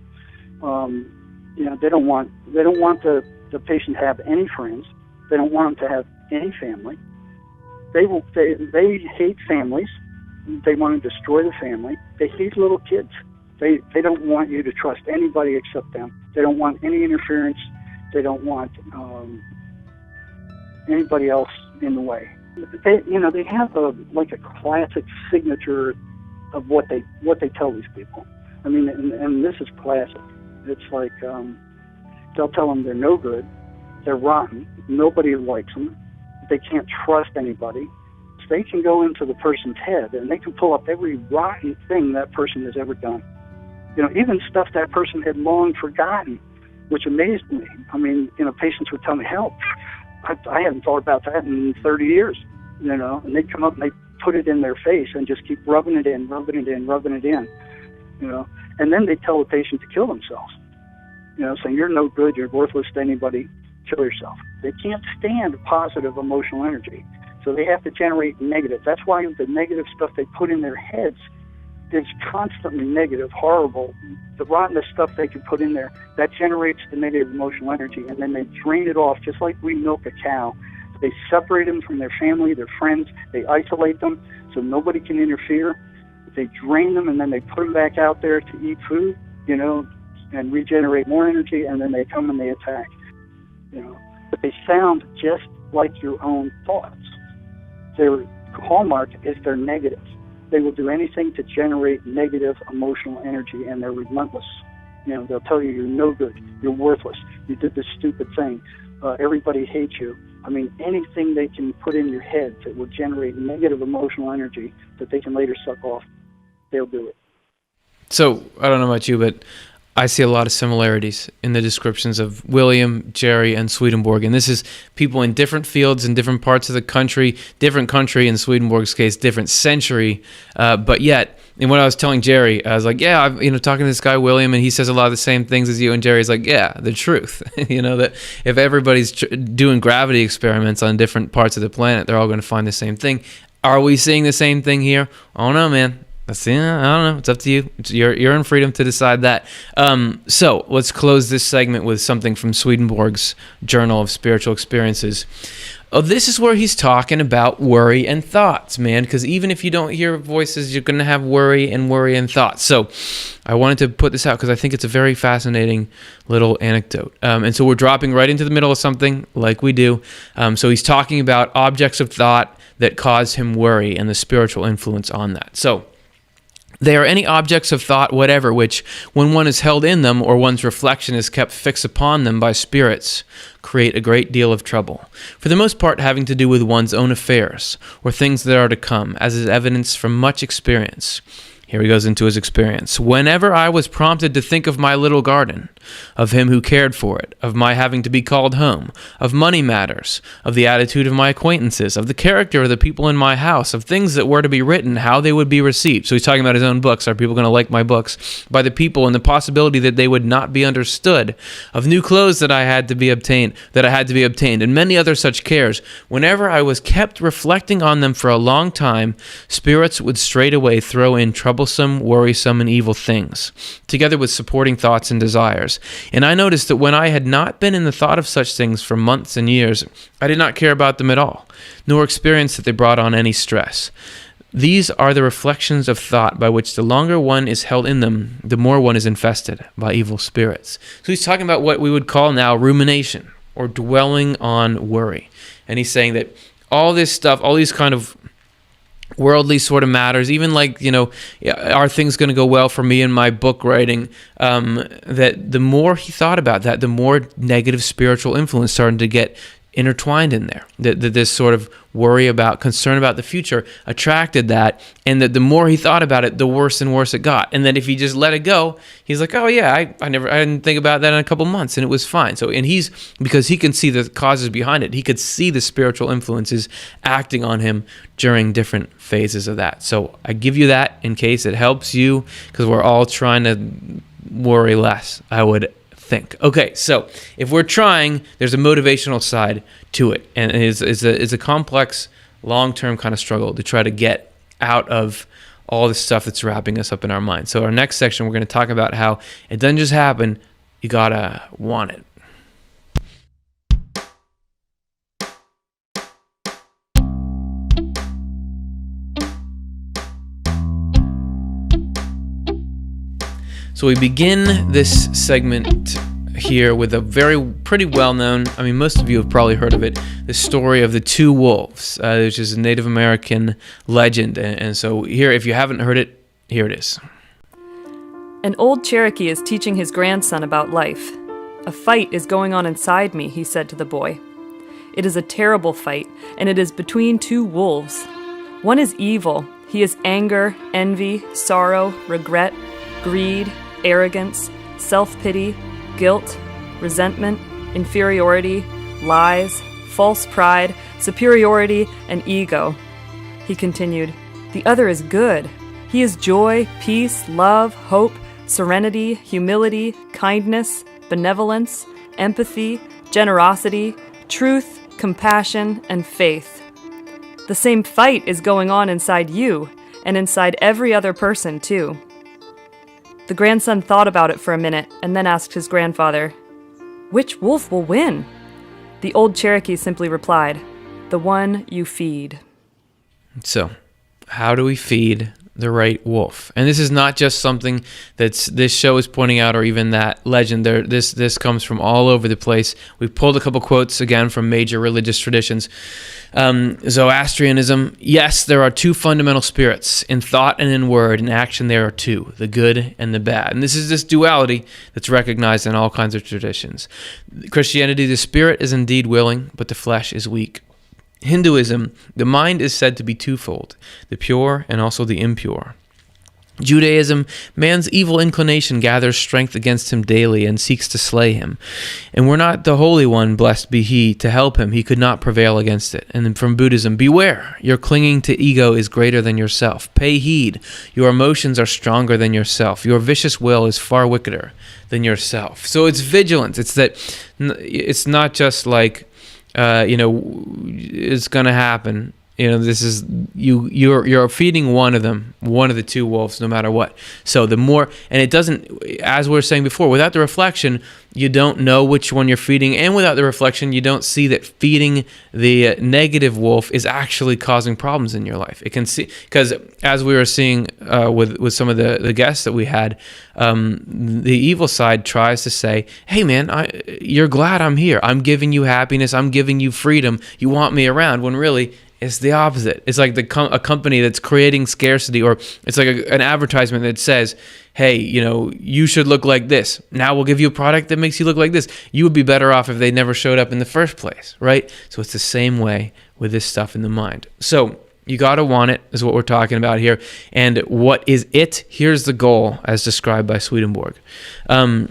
[SPEAKER 3] They don't want the patient to have any friends. They don't want them to have any family. They hate families. They want to destroy the family. They hate little kids. They don't want you to trust anybody except them. They don't want any interference. They don't want anybody else in the way. They have a classic signature of what they tell these people. And this is classic. It's like they'll tell them they're no good, they're rotten, nobody likes them, they can't trust anybody. So they can go into the person's head and they can pull up every rotten thing that person has ever done. Even stuff that person had long forgotten, which amazed me. Patients would tell me, "Help! I hadn't thought about that in 30 years." And they'd come up and they put it in their face and just keep rubbing it in. And then they tell the patient to kill themselves. Saying, "You're no good, you're worthless to anybody, kill yourself." They can't stand positive emotional energy, so they have to generate negative. That's why the negative stuff they put in their heads is constantly negative, horrible. The rottenness stuff they can put in there, that generates the negative emotional energy, and then they drain it off just like we milk a cow. They separate them from their family, their friends, they isolate them so nobody can interfere. They drain them, and then they put them back out there to eat food, and regenerate more energy, and then they come and they attack. But they sound just like your own thoughts. Their hallmark is they're negative. They will do anything to generate negative emotional energy, and they're relentless. They'll tell you you're no good, you're worthless, you did this stupid thing, everybody hates you. Anything they can put in your head that will generate negative emotional energy that they can later suck off, they'll do it.
[SPEAKER 1] So, I don't know about you, but I see a lot of similarities in the descriptions of William, Jerry, and Swedenborg. And this is people in different fields in different parts of the country, different country in Swedenborg's case, different century. But yet, and when I was telling Jerry, I was like, yeah, I'm talking to this guy, William, and he says a lot of the same things as you. And Jerry's like, yeah, the truth. That if everybody's doing gravity experiments on different parts of the planet, they're all going to find the same thing. Are we seeing the same thing here? I don't know, man. I don't know. It's up to you. You're in freedom to decide that. So let's close this segment with something from Swedenborg's Journal of Spiritual Experiences. Oh, this is where he's talking about worry and thoughts, man, because even if you don't hear voices, you're going to have worry and thoughts. So I wanted to put this out because I think it's a very fascinating little anecdote. And so we're dropping right into the middle of something like we do. So he's talking about objects of thought that cause him worry and the spiritual influence on that. So they are any objects of thought, whatever, which, when one is held in them or one's reflection is kept fixed upon them by spirits, create a great deal of trouble, for the most part having to do with one's own affairs or things that are to come, as is evidenced from much experience. Here he goes into his experience. Whenever I was prompted to think of my little garden, of him who cared for it, of my having to be called home, of money matters, of the attitude of my acquaintances, of the character of the people in my house, of things that were to be written, how they would be received. So he's talking about his own books. Are people going to like my books? By the people, and the possibility that they would not be understood, of new clothes that I had to be obtained, and many other such cares. Whenever I was kept reflecting on them for a long time, spirits would straightway throw in troublesome, worrisome, and evil things, together with supporting thoughts and desires. And I noticed that when I had not been in the thought of such things for months and years, I did not care about them at all, nor experience that they brought on any stress. These are the reflections of thought by which the longer one is held in them, the more one is infested by evil spirits. So he's talking about what we would call now rumination, or dwelling on worry. And he's saying that all this stuff, all these kind of worldly sort of matters, even like, are things going to go well for me in my book writing, that the more he thought about that, the more negative spiritual influence started to get intertwined in there. That this sort of worry about, concern about the future attracted that, and that the more he thought about it, the worse and worse it got. And then if he just let it go, he's like, oh yeah, I didn't think about that in a couple months, and it was fine. So, and because he can see the causes behind it, he could see the spiritual influences acting on him during different phases of that. So I give you that in case it helps you, because we're all trying to worry less, I would think. Okay, so if we're trying, there's a motivational side to it, and it's a complex, long-term kind of struggle to try to get out of all the stuff that's wrapping us up in our mind. So our next section, we're going to talk about how it doesn't just happen, you gotta want it. So we begin this segment here with a pretty well-known, most of you have probably heard of it, the story of the two wolves, which is a Native American legend. And so here, if you haven't heard it, here it is.
[SPEAKER 4] An old Cherokee is teaching his grandson about life. A fight is going on inside me, he said to the boy. It is a terrible fight, and it is between two wolves. One is evil. He is anger, envy, sorrow, regret, greed, arrogance, self-pity, guilt, resentment, inferiority, lies, false pride, superiority, and ego. He continued, the other is good. He is joy, peace, love, hope, serenity, humility, kindness, benevolence, empathy, generosity, truth, compassion, and faith. The same fight is going on inside you, and inside every other person, too. The grandson thought about it for a minute and then asked his grandfather, which wolf will win? The old Cherokee simply replied, the one you feed.
[SPEAKER 1] So, how do we feed the right wolf? And this is not just something that's this show is pointing out, or even that legend. This comes from all over the place. We've pulled a couple quotes again from major religious traditions. Zoroastrianism, yes, there are two fundamental spirits. In thought and in word, in action there are two, the good and the bad. And this is this duality that's recognized in all kinds of traditions. Christianity, the spirit is indeed willing, but the flesh is weak. Hinduism, the mind is said to be twofold, the pure and also the impure. Judaism, man's evil inclination gathers strength against him daily and seeks to slay him. And were not the Holy One, blessed be he, to help him, he could not prevail against it. And then from Buddhism, beware, your clinging to ego is greater than yourself. Pay heed, your emotions are stronger than yourself. Your vicious will is far wickeder than yourself. So it's vigilance. It's that, it's not just like, it's going to happen. This is you're feeding one of them, one of the two wolves, no matter what. So the more, and it doesn't, as we were saying before, without the reflection, you don't know which one you're feeding, and without the reflection, you don't see that feeding the negative wolf is actually causing problems in your life. It can see, because as we were seeing with some of the guests that we had, the evil side tries to say, hey man, you're glad I'm here. I'm giving you happiness. I'm giving you freedom. You want me around, when really it's the opposite. It's like a company that's creating scarcity, or it's like an advertisement that says, hey, you should look like this. Now we'll give you a product that makes you look like this. You would be better off if they never showed up in the first place, right? So it's the same way with this stuff in the mind. So you got to want it, is what we're talking about here. And what is it? Here's the goal as described by Swedenborg. We're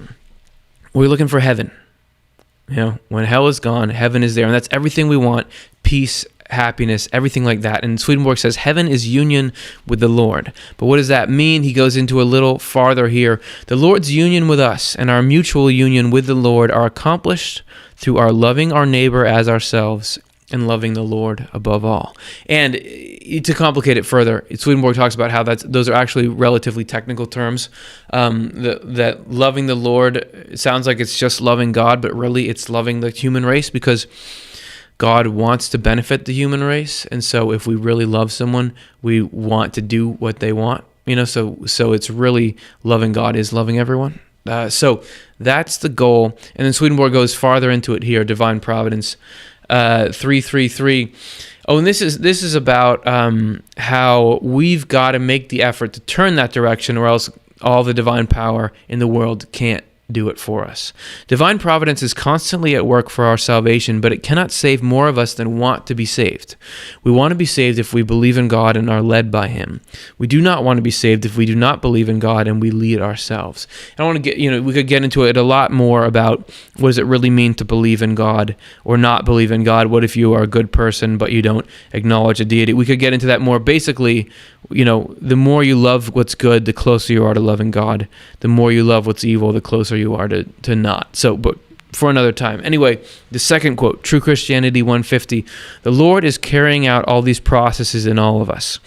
[SPEAKER 1] looking for heaven. When hell is gone, heaven is there. And that's everything we want. Peace, happiness, everything like that. And Swedenborg says heaven is union with the Lord. But what does that mean? He goes into a little farther here. The Lord's union with us and our mutual union with the Lord are accomplished through our loving our neighbor as ourselves and loving the Lord above all. And to complicate it further, Swedenborg talks about how those are actually relatively technical terms. That loving the Lord, it sounds like it's just loving God, but really it's loving the human race, because God wants to benefit the human race, and so if we really love someone, we want to do what they want. So it's really loving God is loving everyone. So that's the goal. And then Swedenborg goes farther into it here, divine providence, 333. Oh, and this is about how we've got to make the effort to turn that direction, or else all the divine power in the world can't do it for us. Divine providence is constantly at work for our salvation, but it cannot save more of us than want to be saved. We want to be saved if we believe in God and are led by Him. We do not want to be saved if we do not believe in God and we lead ourselves. I want to get, we could get into it a lot more about what does it really mean to believe in God or not believe in God. What if you are a good person but you don't acknowledge a deity? We could get into that more. Basically, the more you love what's good, the closer you are to loving God. The more you love what's evil, the closer you are to not. So, but for another time. Anyway, the second quote, True Christianity 150, the Lord is carrying out all these processes in all of us,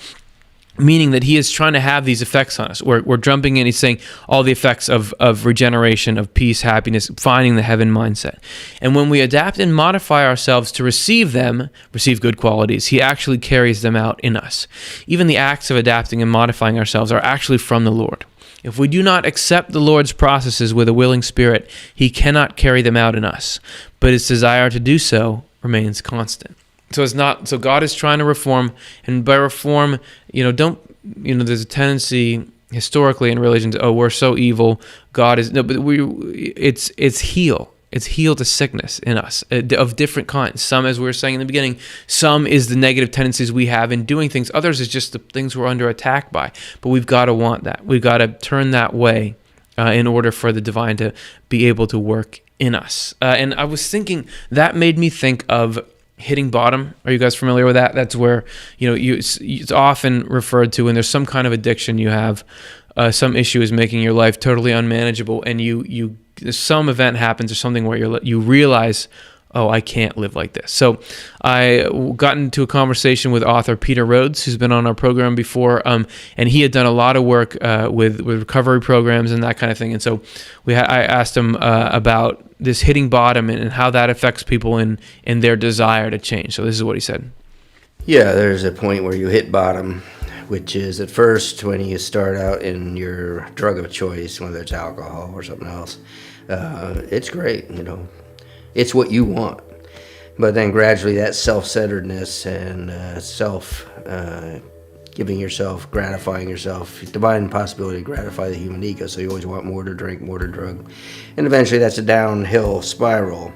[SPEAKER 1] meaning that He is trying to have these effects on us. We're jumping in, He's saying all the effects of regeneration, of peace, happiness, finding the heaven mindset. And when we adapt and modify ourselves to receive good qualities, He actually carries them out in us. Even the acts of adapting and modifying ourselves are actually from the Lord. If we do not accept the Lord's processes with a willing spirit, He cannot carry them out in us. But His desire to do so remains constant. So God is trying to reform, and by reform, there's a tendency historically in religion to, we're so evil, God is, no, but it's heal. It's heal to sickness in us of different kinds. Some, as we were saying in the beginning, some is the negative tendencies we have in doing things. Others is just the things we're under attack by. But we've got to want that. We've got to turn that way in order for the divine to be able to work in us. And I was thinking, that made me think of hitting bottom. Are you guys familiar with that? That's where, it's often referred to when there's some kind of addiction you have, some issue is making your life totally unmanageable, and some event happens or something where you realize, I can't live like this. So I got into a conversation with author Peter Rhodes, who's been on our program before, and he had done a lot of work with recovery programs and that kind of thing. And so I asked him about this hitting bottom and how that affects people in their desire to change. So this is what he said.
[SPEAKER 5] Yeah, there's a point where you hit bottom, which is at first when you start out in your drug of choice, whether it's alcohol or something else. It's great, it's what you want. But then gradually that self-centeredness and giving yourself, gratifying yourself, divine possibility to gratify the human ego, so you always want more to drink, more to drug. And eventually that's a downhill spiral.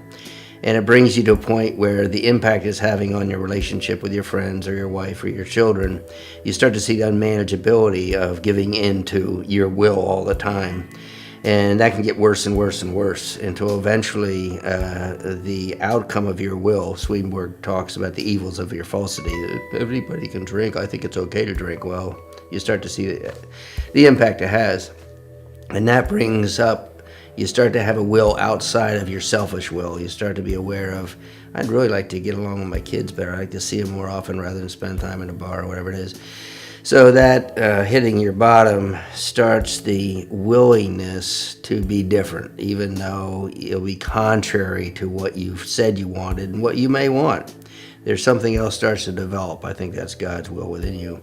[SPEAKER 5] And it brings you to a point where the impact it's having on your relationship with your friends or your wife or your children, you start to see the unmanageability of giving in to your will all the time. And that can get worse and worse and worse until eventually the outcome of your will, Swedenborg talks about the evils of your falsity. Everybody can drink. I think it's okay to drink. Well, you start to see the impact it has. And that brings up, you start to have a will outside of your selfish will. You start to be aware of, I'd really like to get along with my kids better. I'd like to see them more often rather than spend time in a bar or whatever it is. So that hitting your bottom starts the willingness to be different, even though it'll be contrary to what you've said you wanted and what you may want. There's something else starts to develop. I think that's God's will within you.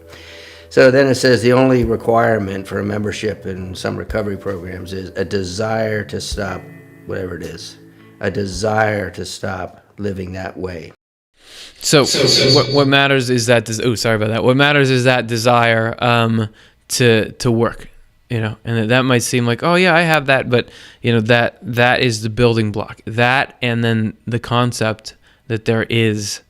[SPEAKER 5] So then it says the only requirement for a membership in some recovery programs is a desire to stop whatever it is, a desire to stop living that way.
[SPEAKER 1] So what matters is that. Sorry about that. What matters is that desire to work. And that might seem like, I have that, but that is the building block. That, and then the concept that there's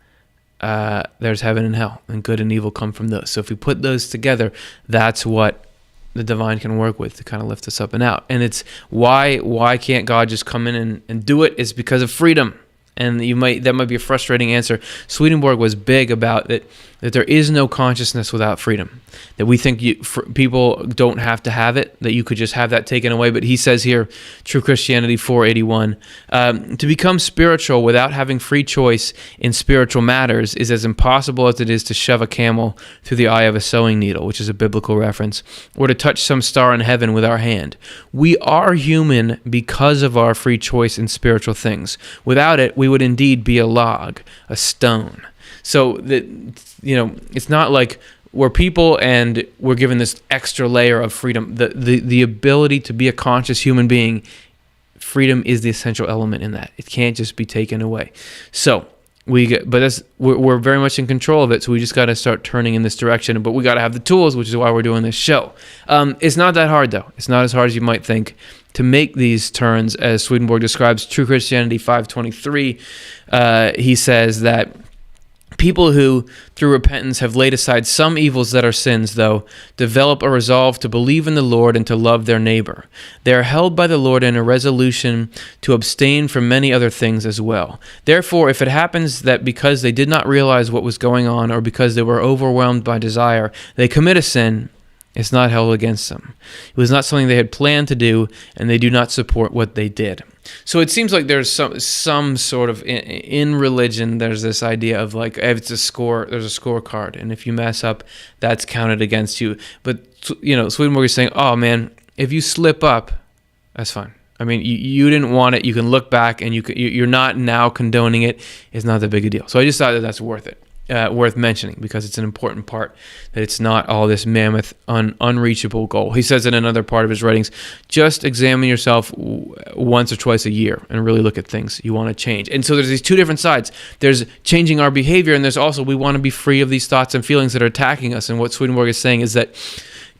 [SPEAKER 1] heaven and hell, and good and evil come from those. So if we put those together, that's what the divine can work with to kind of lift us up and out. And it's why can't God just come in and do it? It's because of freedom. And that might be a frustrating answer. Swedenborg was big about that there is no consciousness without freedom. That we think people don't have to have it, that you could just have that taken away. But he says here, True Christianity 481, to become spiritual without having free choice in spiritual matters is as impossible as it is to shove a camel through the eye of a sewing needle, which is a biblical reference, or to touch some star in heaven with our hand. We are human because of our free choice in spiritual things. Without it, we we would indeed be a log, a stone. So that, it's not like we're people and we're given this extra layer of freedom. The ability to be a conscious human being, freedom is the essential element in that. It can't just be taken away. So we're very much in control of it. So we just got to start turning in this direction. But we got to have the tools, which is why we're doing this show. It's not that hard though. It's not as hard as you might think to make these turns, as Swedenborg describes. True Christianity 5:23. He says that people who, through repentance, have laid aside some evils that are sins, though, develop a resolve to believe in the Lord and to love their neighbor. They are held by the Lord in a resolution to abstain from many other things as well. Therefore, if it happens that because they did not realize what was going on, or because they were overwhelmed by desire, they commit a sin, it's not held against them. It was not something they had planned to do, and they do not support what they did. So it seems like there's some sort of, in religion, there's this idea of like, if it's a score, there's a scorecard, and if you mess up, that's counted against you. But, Swedenborg is saying, oh man, if you slip up, that's fine. I mean, you didn't want it. You can look back, and you're not now condoning it. It's not that big a deal. So I just thought that that's worth it. Worth mentioning, because it's an important part, that it's not all this mammoth, unreachable goal. He says in another part of his writings, just examine yourself once or twice a year and really look at things you want to change. And so there's these two different sides. There's changing our behavior, and there's also we want to be free of these thoughts and feelings that are attacking us. And what Swedenborg is saying is that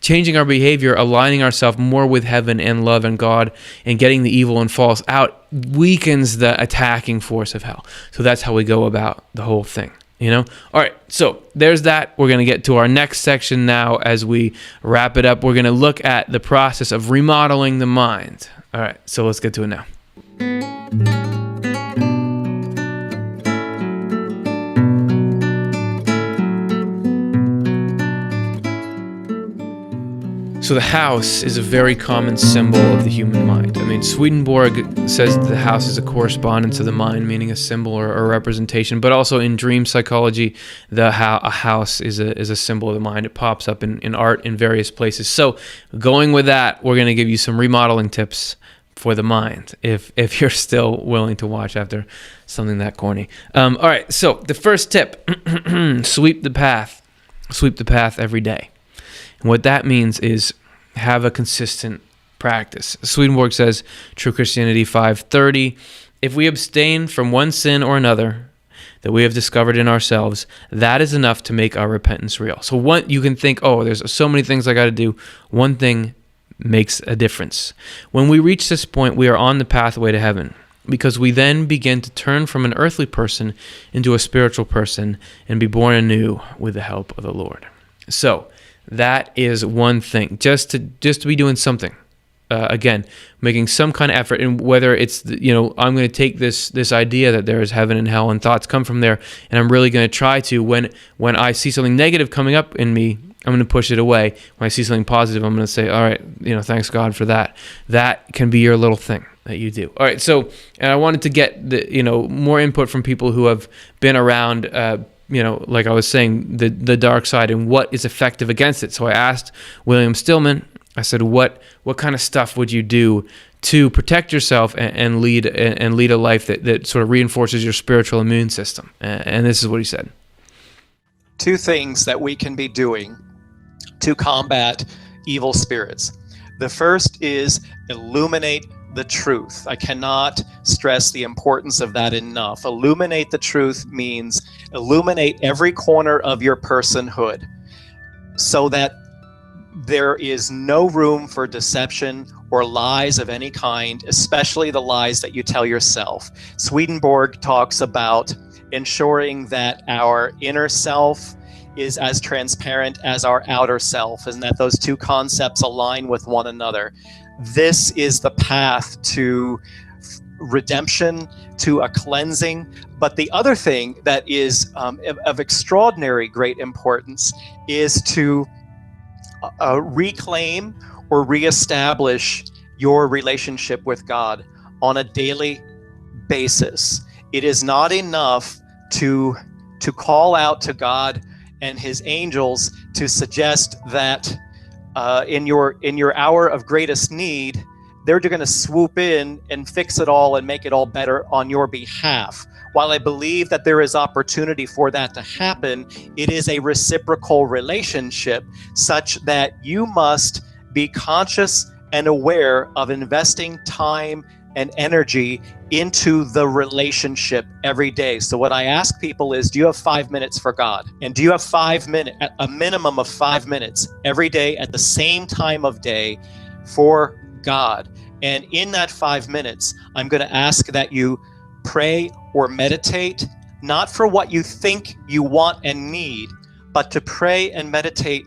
[SPEAKER 1] changing our behavior, aligning ourselves more with heaven and love and God, and getting the evil and false out, weakens the attacking force of hell. So that's how we go about the whole thing. All right, so there's that. We're going to get to our next section now. As we wrap it up, we're going to look at the process of remodeling the mind. All right, so let's get to it now. So the house is a very common symbol of the human mind. I mean, Swedenborg says the house is a correspondence of the mind, meaning a symbol or a representation. But also in dream psychology, a house is a symbol of the mind. It pops up in art in various places. So going with that, we're going to give you some remodeling tips for the mind, if you're still willing to watch after something that corny. All right, so the first tip, sweep the path. Sweep the path every day. And what that means is have a consistent practice. Swedenborg says, True Christianity 5:30, if we abstain from one sin or another that we have discovered in ourselves, that is enough to make our repentance real. So you can think, there's so many things I got to do. One thing makes a difference. When we reach this point, we are on the pathway to heaven, because we then begin to turn from an earthly person into a spiritual person and be born anew with the help of the Lord. So that is one thing, just to be doing something. Again, making some kind of effort, and whether it's I'm going to take this idea that there is heaven and hell and thoughts come from there, and I'm really going to try to, when I see something negative coming up in me, I'm going to push it away. When I see something positive, I'm going to say, all right, thanks God for that. That can be your little thing that you do. All right, so, and I wanted to get more input from people who have been around like I was saying, the dark side and what is effective against it. So I asked William Stillman, I said, what kind of stuff would you do to protect yourself and lead a life that sort of reinforces your spiritual immune system? And this is what he said.
[SPEAKER 2] Two things that we can be doing to combat evil spirits. The first is illuminate the truth. I cannot stress the importance of that enough. Illuminate the truth means illuminate every corner of your personhood so that there is no room for deception or lies of any kind, especially the lies that you tell yourself. Swedenborg talks about ensuring that our inner self is as transparent as our outer self, and that those two concepts align with one another. This is the path to redemption, to a cleansing. But the other thing that is of extraordinary great importance is to reclaim or reestablish your relationship with God on a daily basis. It is not enough to call out to God and his angels to suggest that in your hour of greatest need they're going to swoop in and fix it all and make it all better on your behalf. While I believe that there is opportunity for that to happen, it is a reciprocal relationship such that you must be conscious and aware of investing time and energy into the relationship every day. So what I ask people is, do you have 5 minutes for God? And do you have 5 minutes, a minimum of 5 minutes every day at the same time of day for God? And in that 5 minutes, I'm going to ask that you pray or meditate, not for what you think you want and need, but to pray and meditate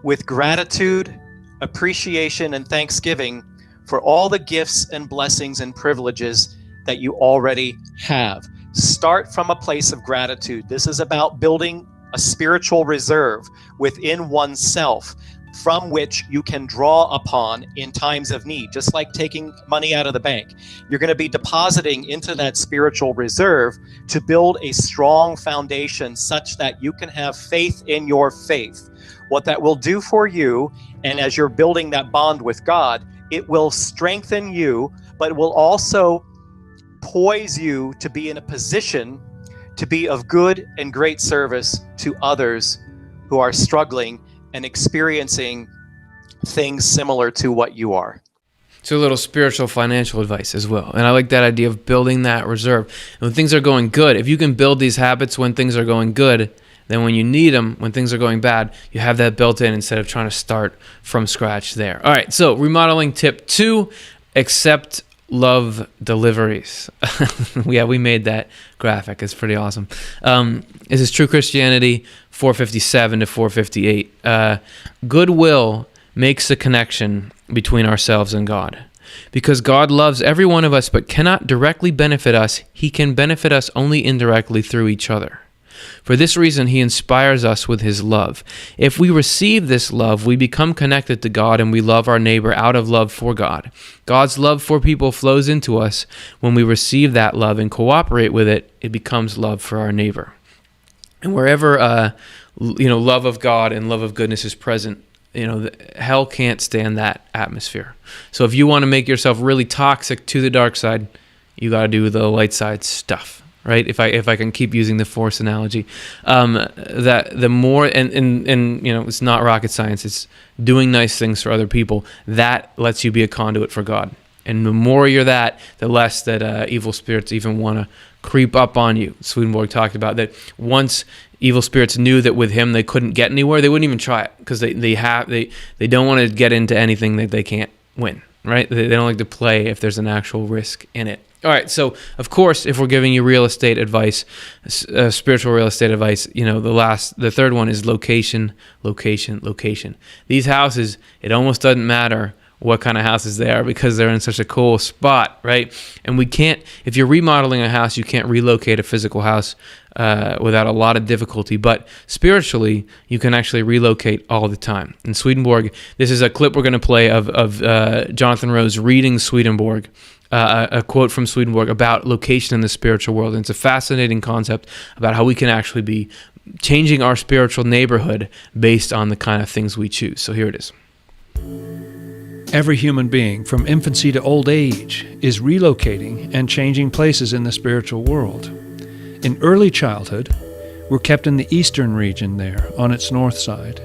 [SPEAKER 2] with gratitude, appreciation, and thanksgiving for all the gifts and blessings and privileges that you already have. Start from a place of gratitude. This is about building a spiritual reserve within oneself from which you can draw upon in times of need. Just like taking money out of the bank, you're going to be depositing into that spiritual reserve to build a strong foundation such that you can have faith in your faith. What that will do for you, and as you're building that bond with God, it will strengthen you, but it will also poise you to be in a position to be of good and great service to others who are struggling and experiencing things similar to what you are.
[SPEAKER 1] So a little spiritual financial advice as well. And I like that idea of building that reserve. And when things are going good, if you can build these habits when things are going good, then when you need them, when things are going bad, you have that built in instead of trying to start from scratch there. All right, so remodeling tip 2, accept love deliveries. Yeah, we made that graphic. It's pretty awesome. This is True Christianity 457 to 458. Goodwill makes the connection between ourselves and God. Because God loves every one of us but cannot directly benefit us, he can benefit us only indirectly through each other. For this reason, he inspires us with his love. If we receive this love, we become connected to God and we love our neighbor out of love for God. God's love for people flows into us. When we receive that love and cooperate with it, it becomes love for our neighbor. And wherever love of God and love of goodness is present, hell can't stand that atmosphere. So if you want to make yourself really toxic to the dark side, you got to do the light side stuff. Right, if I can keep using the Force analogy, that the more and it's not rocket science. It's doing nice things for other people that lets you be a conduit for God. And the more you're that, the less that evil spirits even want to creep up on you. Swedenborg talked about that. Once evil spirits knew that with him they couldn't get anywhere, they wouldn't even try it because they don't want to get into anything that they can't win. Right? They don't like to play if there's an actual risk in it. All right, so of course, if we're giving you real estate advice, spiritual real estate advice, the third one is location. These houses, it almost doesn't matter what kind of houses they are because they're in such a cool spot, right? And we can't, if you're remodeling a house, you can't relocate a physical house without a lot of difficulty. But spiritually, you can actually relocate all the time. In Swedenborg, this is a clip we're going to play of Jonathan Rose reading Swedenborg. A quote from Swedenborg about location in the spiritual world. And it's a fascinating concept about how we can actually be changing our spiritual neighborhood based on the kind of things we choose. So here it is.
[SPEAKER 6] Every human being, from infancy to old age, is relocating and changing places in the spiritual world. In early childhood, we're kept in the eastern region there, on its north side.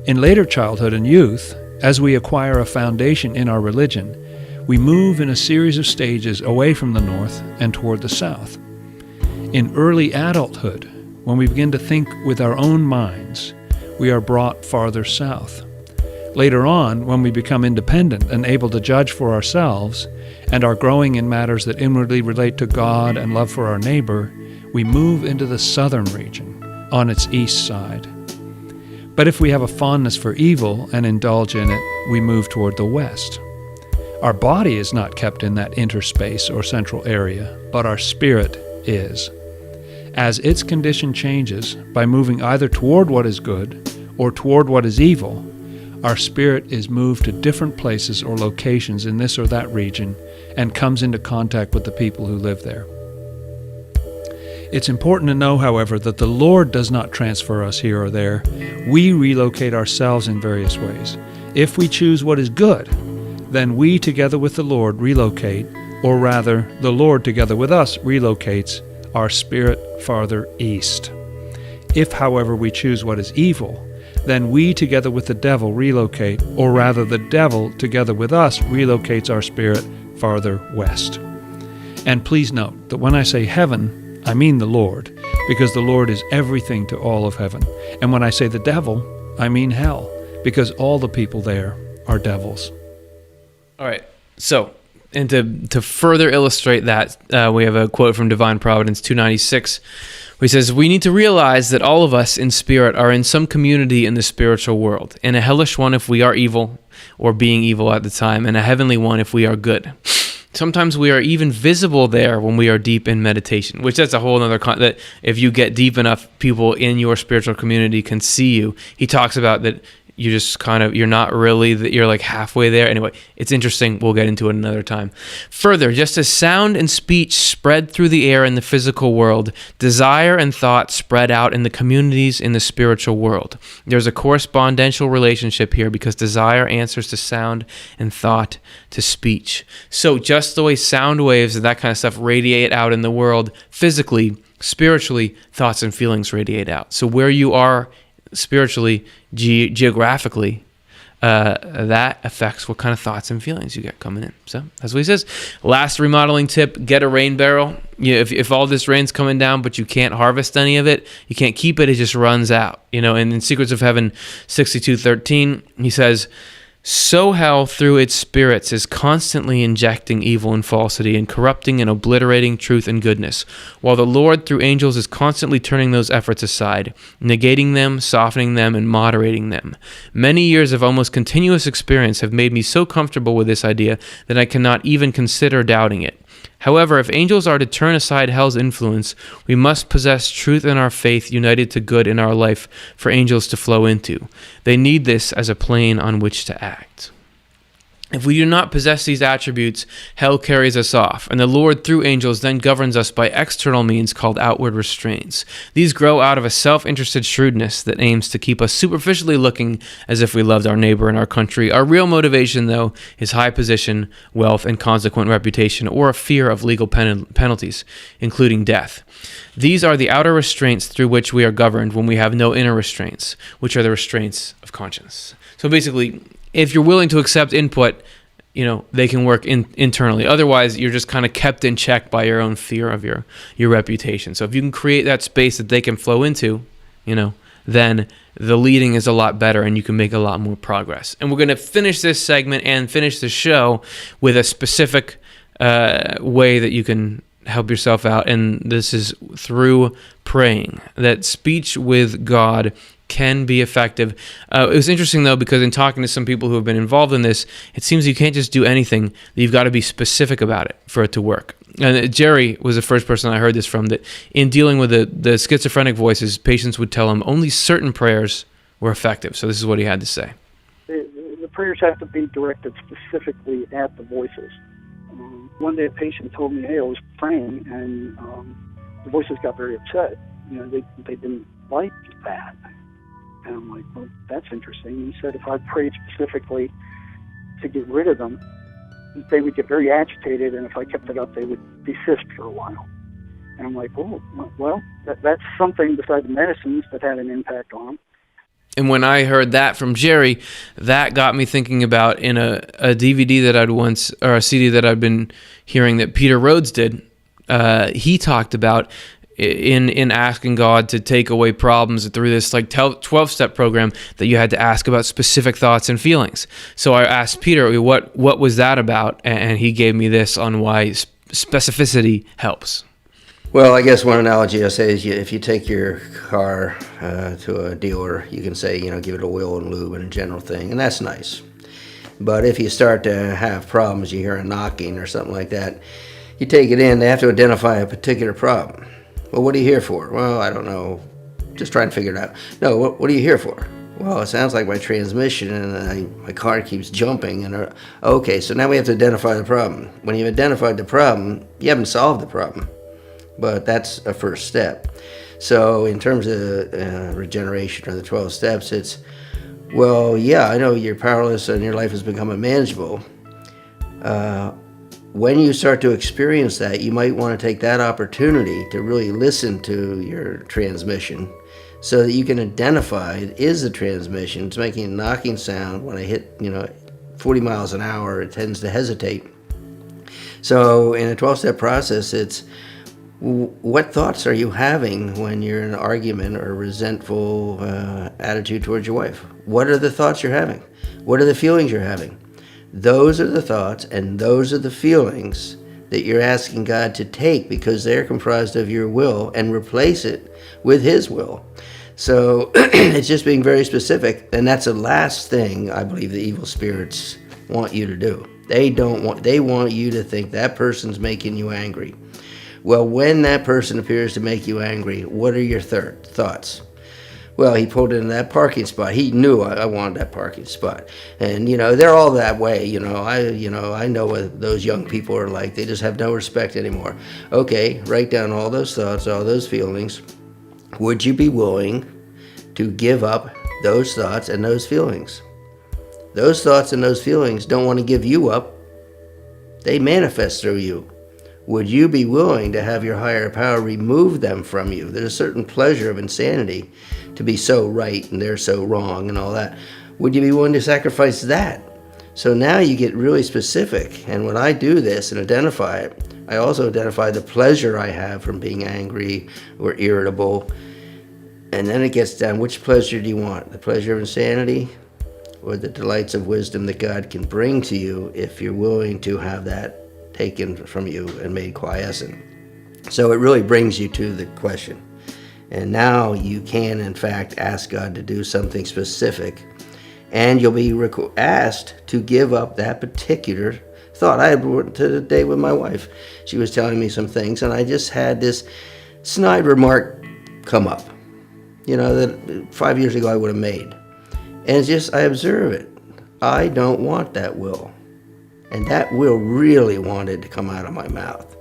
[SPEAKER 6] In later childhood and youth, as we acquire a foundation in our religion, we move in a series of stages away from the north and toward the south. In early adulthood, when we begin to think with our own minds, we are brought farther south. Later on, when we become independent and able to judge for ourselves and are growing in matters that inwardly relate to God and love for our neighbor, we move into the southern region, on its east side. But if we have a fondness for evil and indulge in it, we move toward the west. Our body is not kept in that interspace or central area, but our spirit is. As its condition changes by moving either toward what is good or toward what is evil, our spirit is moved to different places or locations in this or that region and comes into contact with the people who live there. It's important to know, however, that the Lord does not transfer us here or there. We relocate ourselves in various ways. If we choose what is good, then we together with the Lord relocate, or rather, the Lord together with us relocates our spirit farther east. If, however, we choose what is evil, then we together with the devil relocate, or rather the devil together with us relocates our spirit farther west. And please note that when I say heaven, I mean the Lord, because the Lord is everything to all of heaven. And when I say the devil, I mean hell, because all the people there are devils.
[SPEAKER 1] All right. So, and to further illustrate that, we have a quote from Divine Providence 296, where he says, "We need to realize that all of us in spirit are in some community in the spiritual world, in a hellish one if we are evil, or being evil at the time, and a heavenly one if we are good. Sometimes we are even visible there when we are deep in meditation," which that's a whole other that if you get deep enough, people in your spiritual community can see you. He talks about that you just kind of, you're not really, you're like halfway there. Anyway, it's interesting. We'll get into it another time. Further, just as sound and speech spread through the air in the physical world, desire and thought spread out in the communities in the spiritual world. There's a correspondential relationship here because desire answers to sound and thought to speech. So just the way sound waves and that kind of stuff radiate out in the world physically, spiritually, thoughts and feelings radiate out. So where you are spiritually, geographically, that affects what kind of thoughts and feelings you get coming in. So that's what he says. Last remodeling tip: get a rain barrel. If all this rain's coming down, but you can't harvest any of it, you can't keep it. It just runs out. And in Secrets of Heaven 62:13, he says, "So hell through its spirits is constantly injecting evil and falsity and corrupting and obliterating truth and goodness, while the Lord through angels is constantly turning those efforts aside, negating them, softening them, and moderating them. Many years of almost continuous experience have made me so comfortable with this idea that I cannot even consider doubting it. However, if angels are to turn aside hell's influence, we must possess truth in our faith united to good in our life for angels to flow into. They need this as a plane on which to act. If we do not possess these attributes, hell carries us off, and the Lord through angels then governs us by external means called outward restraints. These grow out of a self-interested shrewdness that aims to keep us superficially looking as if we loved our neighbor and our country. Our real motivation, though, is high position, wealth, and consequent reputation, or a fear of legal penalties, including death. These are the outer restraints through which we are governed when we have no inner restraints, which are the restraints of conscience." So basically, if you're willing to accept input, they can work internally. Otherwise, you're just kind of kept in check by your own fear of your reputation. So if you can create that space that they can flow into, then the leading is a lot better and you can make a lot more progress. And we're going to finish this segment and finish the show with a specific way that you can help yourself out. And this is through praying. That speech with God can be effective. It was interesting, though, because in talking to some people who have been involved in this, it seems you can't just do anything. You've got to be specific about it for it to work. And Jerry was the first person I heard this from, that in dealing with the schizophrenic voices, patients would tell him only certain prayers were effective. So this is what he had to say.
[SPEAKER 3] The prayers have to be directed specifically at the voices. One day a patient told me, "Hey, I was praying, and the voices got very upset. They didn't like that." And I'm like, "Well, that's interesting." He said if I prayed specifically to get rid of them, they would get very agitated, and if I kept it up, they would desist for a while. And I'm like, "Oh, well, that's something besides the medicines that had an impact on them."
[SPEAKER 1] And when I heard that from Jerry, that got me thinking about in a DVD that or a CD that I'd been hearing that Peter Rhodes did. He talked about in asking God to take away problems through this 12-step program that you had to ask about specific thoughts and feelings. So I asked Peter, what was that about? And he gave me this on why specificity helps.
[SPEAKER 5] Well, I guess one analogy I say is if you take your car to a dealer, you can say, give it oil and lube and a general thing, and that's nice. But if you start to have problems, you hear a knocking or something like that, you take it in, they have to identify a particular problem. Well, what are you here for? Well, I don't know. Just trying to figure it out. No, what are you here for? Well, it sounds like my transmission and my car keeps jumping. And okay, so now we have to identify the problem. When you've identified the problem, you haven't solved the problem. But that's a first step. So in terms of regeneration or the 12 steps, it's, well, yeah, I know you're powerless and your life has become unmanageable. When you start to experience that, you might want to take that opportunity to really listen to your transmission so that you can identify, is the transmission, it's making a knocking sound. When I hit 40 miles an hour, it tends to hesitate. So in a 12-step process, it's what thoughts are you having when you're in an argument or a resentful attitude towards your wife? What are the thoughts you're having? What are the feelings you're having? Those are the thoughts and those are the feelings that you're asking God to take, because they're comprised of your will, and replace it with His will. So it's just being very specific, and that's the last thing I believe the evil spirits want you to do. They want you to think that person's making you angry. Well, when that person appears to make you angry, what are your thoughts? Well, he pulled into that parking spot. He knew I wanted that parking spot. And, they're all that way. I know what those young people are like. They just have no respect anymore. Okay, write down all those thoughts, all those feelings. Would you be willing to give up those thoughts and those feelings? Those thoughts and those feelings don't want to give you up. They manifest through you. Would you be willing to have your higher power remove them from you? There's a certain pleasure of insanity to be so right and they're so wrong and all that. Would you be willing to sacrifice that? So now you get really specific. And when I do this and identify it, I also identify the pleasure I have from being angry or irritable. And then it gets down, which pleasure do you want? The pleasure of insanity or the delights of wisdom that God can bring to you if you're willing to have that taken from you and made quiescent? So it really brings you to the question. And now you can, in fact, ask God to do something specific, and you'll be asked to give up that particular thought. I had went to the day with my wife. She was telling me some things, and I just had this snide remark come up, that 5 years ago I would have made. And it's just, I observe it. I don't want that will. And that will really wanted to come out of my mouth.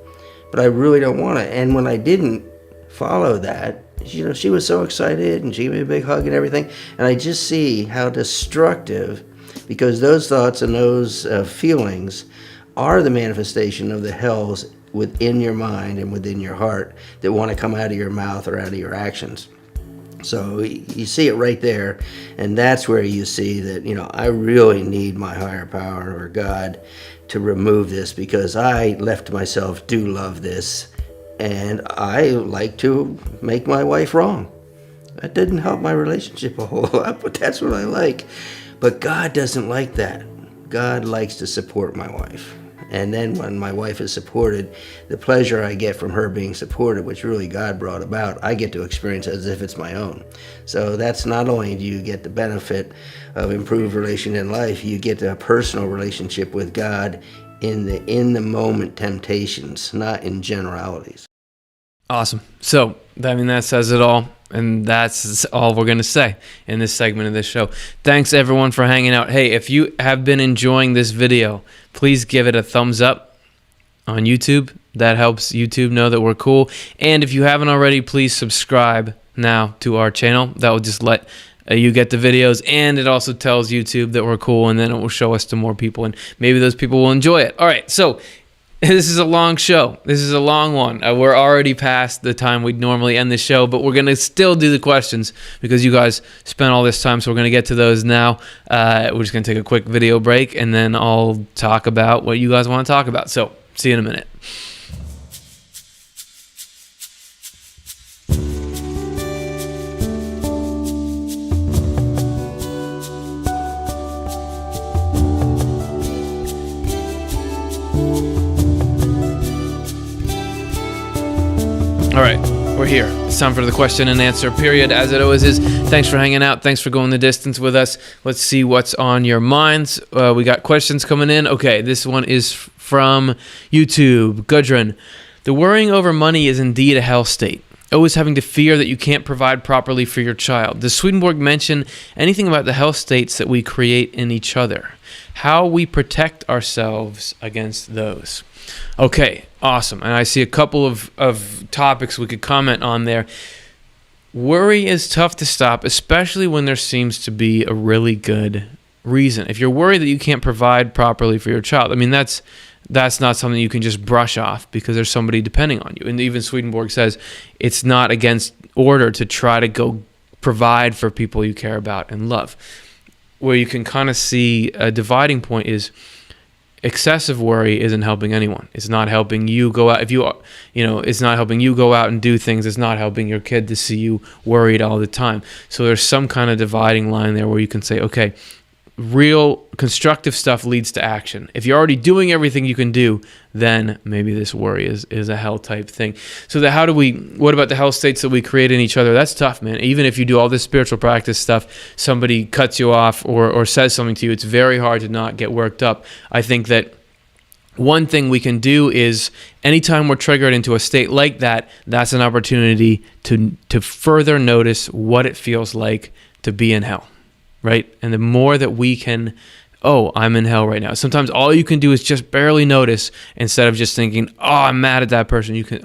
[SPEAKER 5] But I really don't want it. And when I didn't follow that, she was so excited and she gave me a big hug and everything. And I just see how destructive, because those thoughts and those feelings are the manifestation of the hells within your mind and within your heart that want to come out of your mouth or out of your actions. So you see it right there, and that's where you see that, I really need my higher power or God to remove this, because I left myself do love this, and I like to make my wife wrong. That didn't help my relationship a whole lot, but that's what I like. But God doesn't like that. God likes to support my wife. And then when my wife is supported, the pleasure I get from her being supported, which really God brought about, I get to experience as if it's my own. So that's not only do you get the benefit of improved relation in life, you get a personal relationship with God in the moment temptations, not in generalities.
[SPEAKER 1] Awesome. So, that says it all. And that's all we're going to say in this segment of this show. Thanks, everyone, for hanging out. Hey, if you have been enjoying this video, please give it a thumbs up on YouTube. That helps YouTube know that we're cool. And if you haven't already, please subscribe now to our channel. That will just let you get the videos, and it also tells YouTube that we're cool, and then it will show us to more people, and maybe those people will enjoy it. All right, so this is a long show. This is a long one. We're already past the time we'd normally end the show, but we're going to still do the questions because you guys spent all this time, so we're going to get to those now. We're just going to take a quick video break, and then I'll talk about what you guys want to talk about. So, see you in a minute. All right, we're here. It's time for the question and answer period, as it always is. Thanks for hanging out. Thanks for going the distance with us. Let's see what's on your minds. We got questions coming in. Okay, this one is from YouTube. Gudrun, the worrying over money is indeed a hell state. Always having to fear that you can't provide properly for your child. Does Swedenborg mention anything about the hell states that we create in each other? How we protect ourselves against those? Okay, awesome. And I see a couple of topics we could comment on there. Worry is tough to stop, especially when there seems to be a really good reason. If you're worried that you can't provide properly for your child, I mean, that's not something you can just brush off because there's somebody depending on you. And even Swedenborg says it's not against order to try to go provide for people you care about and love. Where you can kind of see a dividing point is excessive worry isn't helping anyone. It's not helping you go out. It's not helping you go out and do things. It's not helping your kid to see you worried all the time. So there's some kind of dividing line there where you can say, okay, real constructive stuff leads to action. If you're already doing everything you can do, then maybe this worry is a hell type thing. So what about the hell states that we create in each other? That's tough, man. Even if you do all this spiritual practice stuff, somebody cuts you off or says something to you, it's very hard to not get worked up. I think that one thing we can do is anytime we're triggered into a state like that, that's an opportunity to further notice what it feels like to be in hell. Right? And the more that we can, I'm in hell right now. Sometimes all you can do is just barely notice instead of just thinking, I'm mad at that person. You can,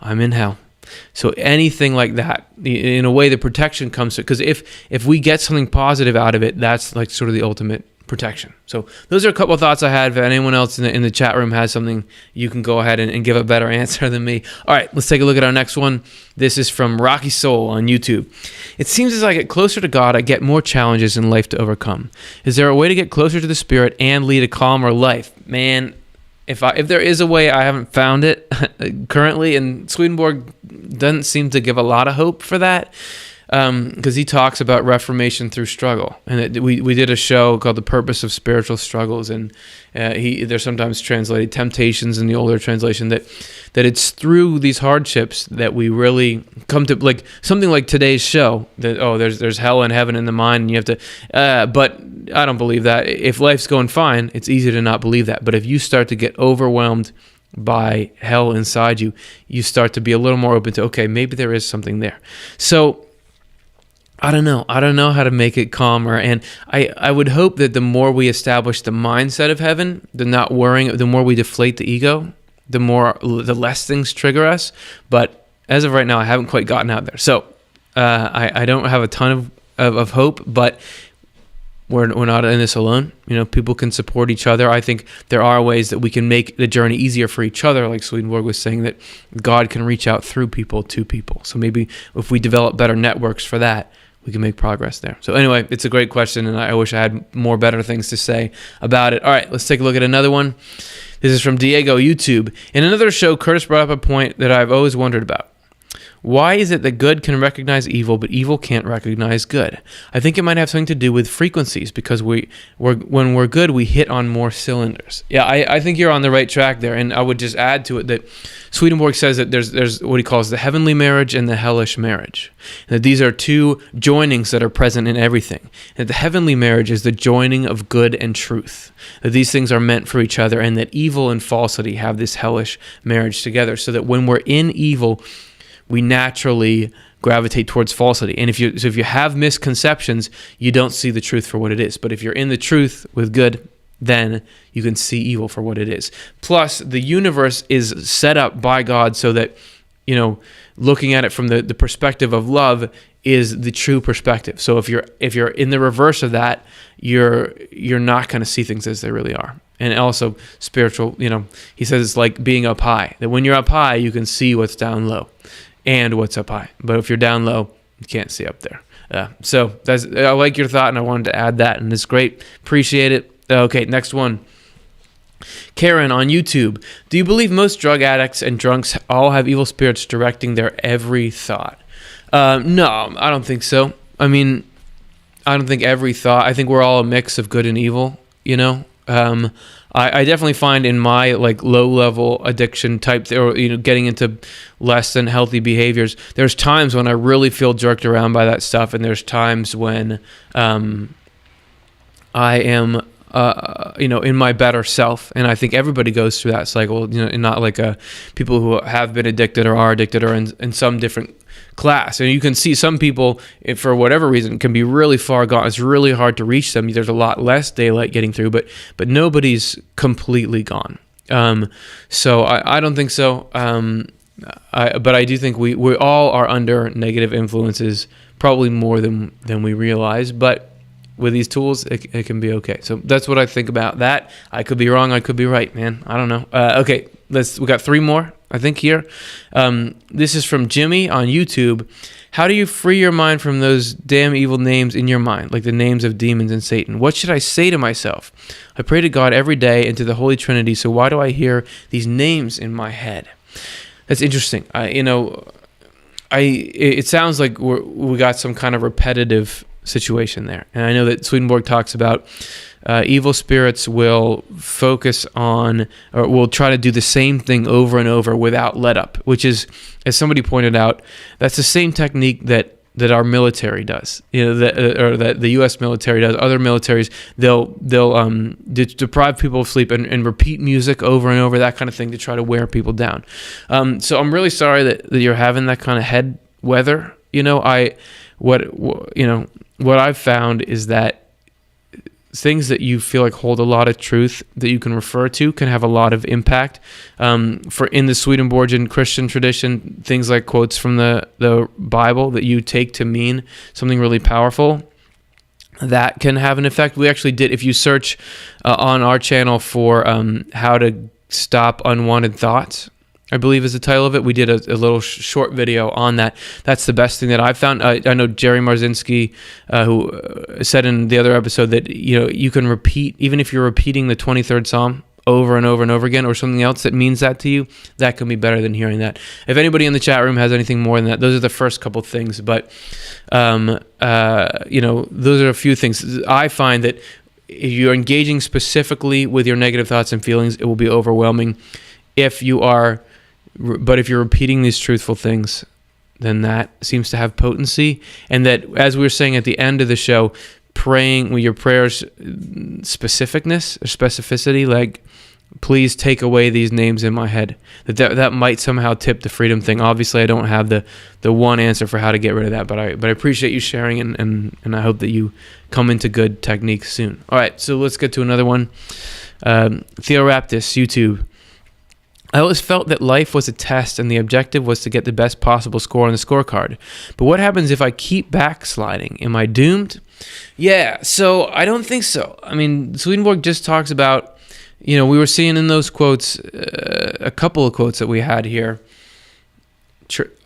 [SPEAKER 1] I'm in hell. So anything like that, in a way, the protection comes to, because if we get something positive out of it, that's like sort of the ultimate protection. So those are a couple of thoughts I had. If anyone else in the chat room has something, you can go ahead and give a better answer than me. All right, let's take a look at our next one. This is from Rocky Soul on YouTube. It seems as I get closer to God, I get more challenges in life to overcome. Is there a way to get closer to the Spirit and lead a calmer life? Man, if there is a way, I haven't found it currently, and Swedenborg doesn't seem to give a lot of hope for that. Because he talks about reformation through struggle, and we did a show called "The Purpose of Spiritual Struggles," and they're sometimes translated temptations in the older translation. That it's through these hardships that we really come to, like something like today's show. That there's hell and heaven in the mind, and you have to. But I don't believe that. If life's going fine, it's easy to not believe that. But if you start to get overwhelmed by hell inside you, you start to be a little more open to, okay, maybe there is something there. So. I don't know how to make it calmer, and I would hope that the more we establish the mindset of heaven, the not worrying, the more we deflate the ego, the less things trigger us. But as of right now, I haven't quite gotten out there. So I don't have a ton of hope, but we're not in this alone. People can support each other. I think there are ways that we can make the journey easier for each other, like Swedenborg was saying, that God can reach out through people to people. So maybe if we develop better networks for that, we can make progress there. So anyway, it's a great question, and I wish I had more better things to say about it. All right, let's take a look at another one. This is from Diego, YouTube. In another show, Curtis brought up a point that I've always wondered about. Why is it that good can recognize evil, but evil can't recognize good? I think it might have something to do with frequencies, because when we're good, we hit on more cylinders. Yeah, I think you're on the right track there, and I would just add to it that Swedenborg says that there's what he calls the heavenly marriage and the hellish marriage. And that these are two joinings that are present in everything. And that the heavenly marriage is the joining of good and truth. That these things are meant for each other, and that evil and falsity have this hellish marriage together. So that when we're in evil, we naturally gravitate towards falsity. And if you have misconceptions, you don't see the truth for what it is. But if you're in the truth with good, then you can see evil for what it is. Plus, the universe is set up by God so that, looking at it from the perspective of love is the true perspective. So if you're in the reverse of that, you're not going to see things as they really are. And also spiritual, he says it's like being up high. That when you're up high, you can see what's down low and what's up high. But if you're down low, you can't see up there. So I like your thought, and I wanted to add that, and it's great. Appreciate it. Okay, next one. Karen on YouTube. Do you believe most drug addicts and drunks all have evil spirits directing their every thought? No, I don't think so. I mean, I don't think every thought. I think we're all a mix of good and evil, I definitely find in my low-level addiction type, or getting into less than healthy behaviors, there's times when I really feel jerked around by that stuff, and there's times when I am in my better self. And I think everybody goes through that cycle, and not like people who have been addicted or are addicted or in some different class. And you can see some people, if for whatever reason, can be really far gone. It's really hard to reach them. There's a lot less daylight getting through, but nobody's completely gone. So I don't think so. But I do think we all are under negative influences, probably more than we realize. But with these tools, it can be okay. So that's what I think about that. I could be wrong. I could be right, man. I don't know. Okay, we got 3 more, I think, here. This is from Jimmy on YouTube. How do you free your mind from those damn evil names in your mind, like the names of demons and Satan? What should I say to myself? I pray to God every day and to the Holy Trinity, so why do I hear these names in my head? That's interesting. It sounds like we got some kind of repetitive situation there. And I know that Swedenborg talks about evil spirits will focus on, or will try to do the same thing over and over without let up, which is, as somebody pointed out, that's the same technique that our military does, that the U.S. military does. Other militaries, they'll deprive people of sleep and repeat music over and over, that kind of thing, to try to wear people down. So I'm really sorry that you're having that kind of head weather. What I've found is that things that you feel like hold a lot of truth that you can refer to can have a lot of impact. In the Swedenborgian Christian tradition, things like quotes from the Bible that you take to mean something really powerful, that can have an effect. We actually did, if you search on our channel for how to stop unwanted thoughts, I believe is the title of it. We did a little short video on that. That's the best thing that I've found. I know Jerry Marzinski, who said in the other episode that you can repeat, even if you're repeating the 23rd Psalm over and over and over again, or something else that means that to you, that can be better than hearing that. If anybody in the chat room has anything more than that, those are the first couple things. But those are a few things. I find that if you're engaging specifically with your negative thoughts and feelings, it will be overwhelming. If you're repeating these truthful things, then that seems to have potency. And that, as we were saying at the end of the show, praying with your prayers, specificity, like, please take away these names in my head, that might somehow tip the freedom thing. Obviously, I don't have the one answer for how to get rid of that, but I appreciate you sharing, and I hope that you come into good techniques soon. All right, so let's get to another one. Theoraptus, YouTube. I always felt that life was a test and the objective was to get the best possible score on the scorecard. But what happens if I keep backsliding? Am I doomed? Yeah, so I don't think so. I mean, Swedenborg just talks about, we were seeing in those quotes, a couple of quotes that we had here,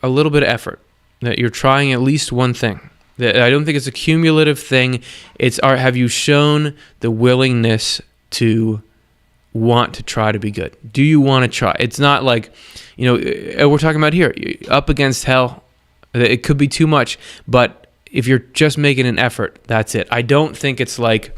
[SPEAKER 1] a little bit of effort, that you're trying at least one thing. I don't think it's a cumulative thing. Have you shown the willingness to want to try to be good? Do you want to try? It's not like, we're talking about here, up against hell. It could be too much, but if you're just making an effort, that's it. I don't think it's like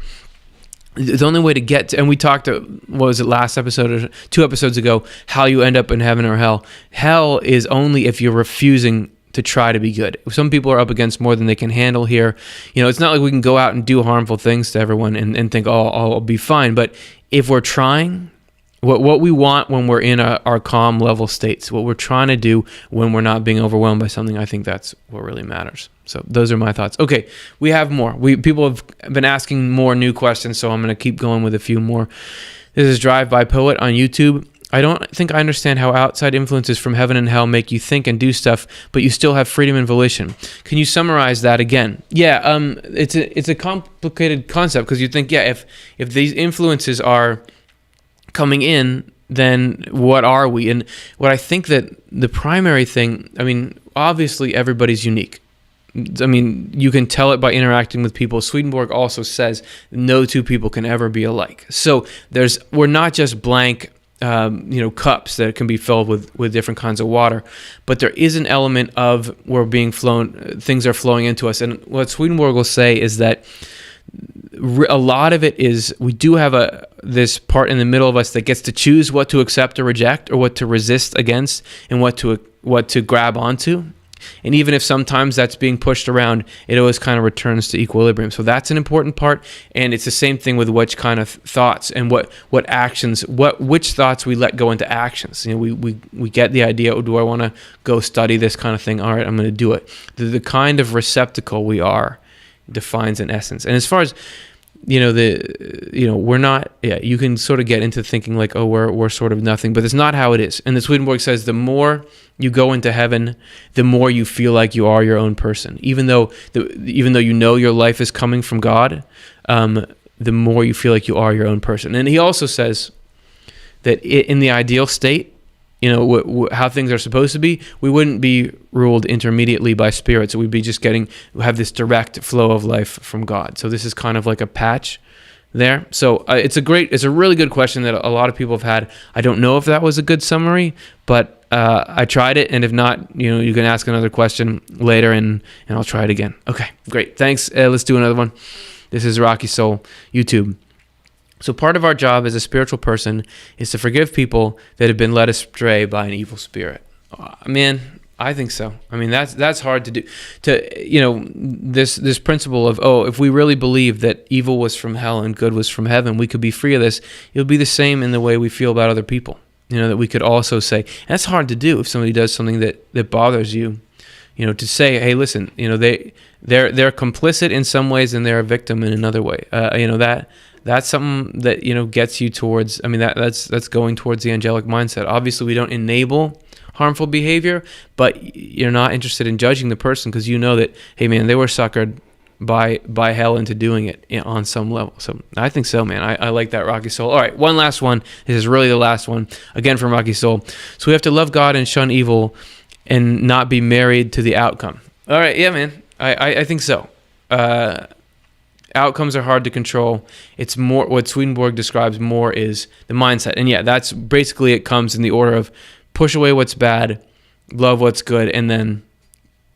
[SPEAKER 1] the only way to get to, and we talked, what was it, last episode or 2 episodes ago, how you end up in heaven or hell. Hell is only if you're refusing to try to be good. Some people are up against more than they can handle here. It's not like we can go out and do harmful things to everyone and think, oh, I'll be fine. But if we're trying, what we want when we're in our calm level states, what we're trying to do when we're not being overwhelmed by something, I think that's what really matters. So those are my thoughts. Okay, we have more. People have been asking more new questions, so I'm going to keep going with a few more. This is Drive By Poet on YouTube. I don't think I understand how outside influences from heaven and hell make you think and do stuff, but you still have freedom and volition. Can you summarize that again? Yeah, it's a complicated concept, because you think, if these influences are coming in, then what are we? And what I think that the primary thing, obviously everybody's unique. You can tell it by interacting with people. Swedenborg also says no two people can ever be alike. So we're not just blank cups that can be filled with different kinds of water, but there is an element of things are flowing into us. And what Swedenborg will say is that a lot of it is, we do have this part in the middle of us that gets to choose what to accept or reject, or what to resist against, and what to grab onto. And even if sometimes that's being pushed around, it always kind of returns to equilibrium. So that's an important part. And it's the same thing with which kind of thoughts and what actions, which thoughts we let go into actions. We get the idea, do I want to go study this kind of thing? All right, I'm going to do it. The kind of receptacle we are defines an essence. And as far as we're not, you can sort of get into thinking like, oh, we're sort of nothing, but it's not how it is. And the Swedenborg says the more you go into heaven, the more you feel like you are your own person. Even though you know your life is coming from God, the more you feel like you are your own person. And he also says that in the ideal state, how things are supposed to be, we wouldn't be ruled intermediately by spirits. We'd be just have this direct flow of life from God. So this is kind of like a patch there. So it's a really good question that a lot of people have had. I don't know if that was a good summary, but I tried it. And if not, you can ask another question later and I'll try it again. Okay, great. Thanks. Let's do another one. This is Rocky Soul, YouTube. So part of our job as a spiritual person is to forgive people that have been led astray by an evil spirit. Man, I think so. I mean, that's hard to do. This principle of, if we really believe that evil was from hell and good was from heaven, we could be free of this. It would be the same in the way we feel about other people. That we could also say, and that's hard to do if somebody does something that bothers you. To say, hey, listen, they're complicit in some ways and they're a victim in another way. That's something that gets you towards. I mean, that's going towards the angelic mindset. Obviously, we don't enable harmful behavior, but you're not interested in judging the person because you know that, hey, man, they were suckered by hell into doing it on some level. So I think so, man. I like that, Rocky Soul. All right, one last one. This is really the last one again from Rocky Soul. So we have to love God and shun evil, and not be married to the outcome. All right, yeah, man. I think so. Outcomes are hard to control. It's more what Swedenborg describes more is the mindset. And yeah, that's basically, it comes in the order of push away what's bad, love what's good, and then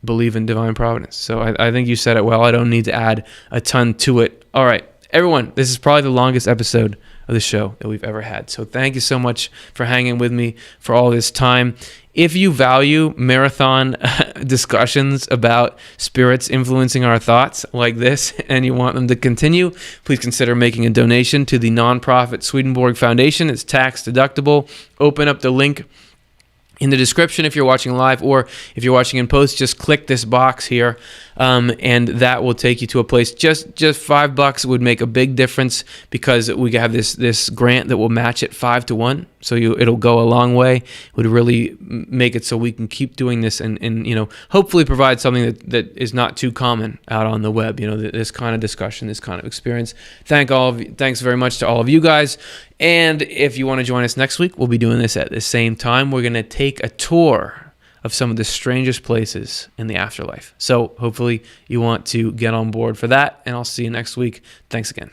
[SPEAKER 1] believe in divine providence. So I think you said it well. I don't need to add a ton to it. All right, everyone, this is probably the longest episode of the show that we've ever had. So thank you so much for hanging with me for all this time. If you value marathon discussions about spirits influencing our thoughts like this, and you want them to continue, please consider making a donation to the nonprofit Swedenborg Foundation. It's tax deductible. Open up the link in the description if you're watching live, or if you're watching in post, just click this box here, and that will take you to a place. Just $5 would make a big difference, because we have this grant that will match it 5-1. So it'll go a long way. It would really make it so we can keep doing this and hopefully provide something that is not too common out on the web. This kind of discussion, this kind of experience. Thanks very much to all of you guys. And if you want to join us next week, we'll be doing this at the same time. We're going to take a tour of some of the strangest places in the afterlife. So hopefully you want to get on board for that, and I'll see you next week. Thanks again.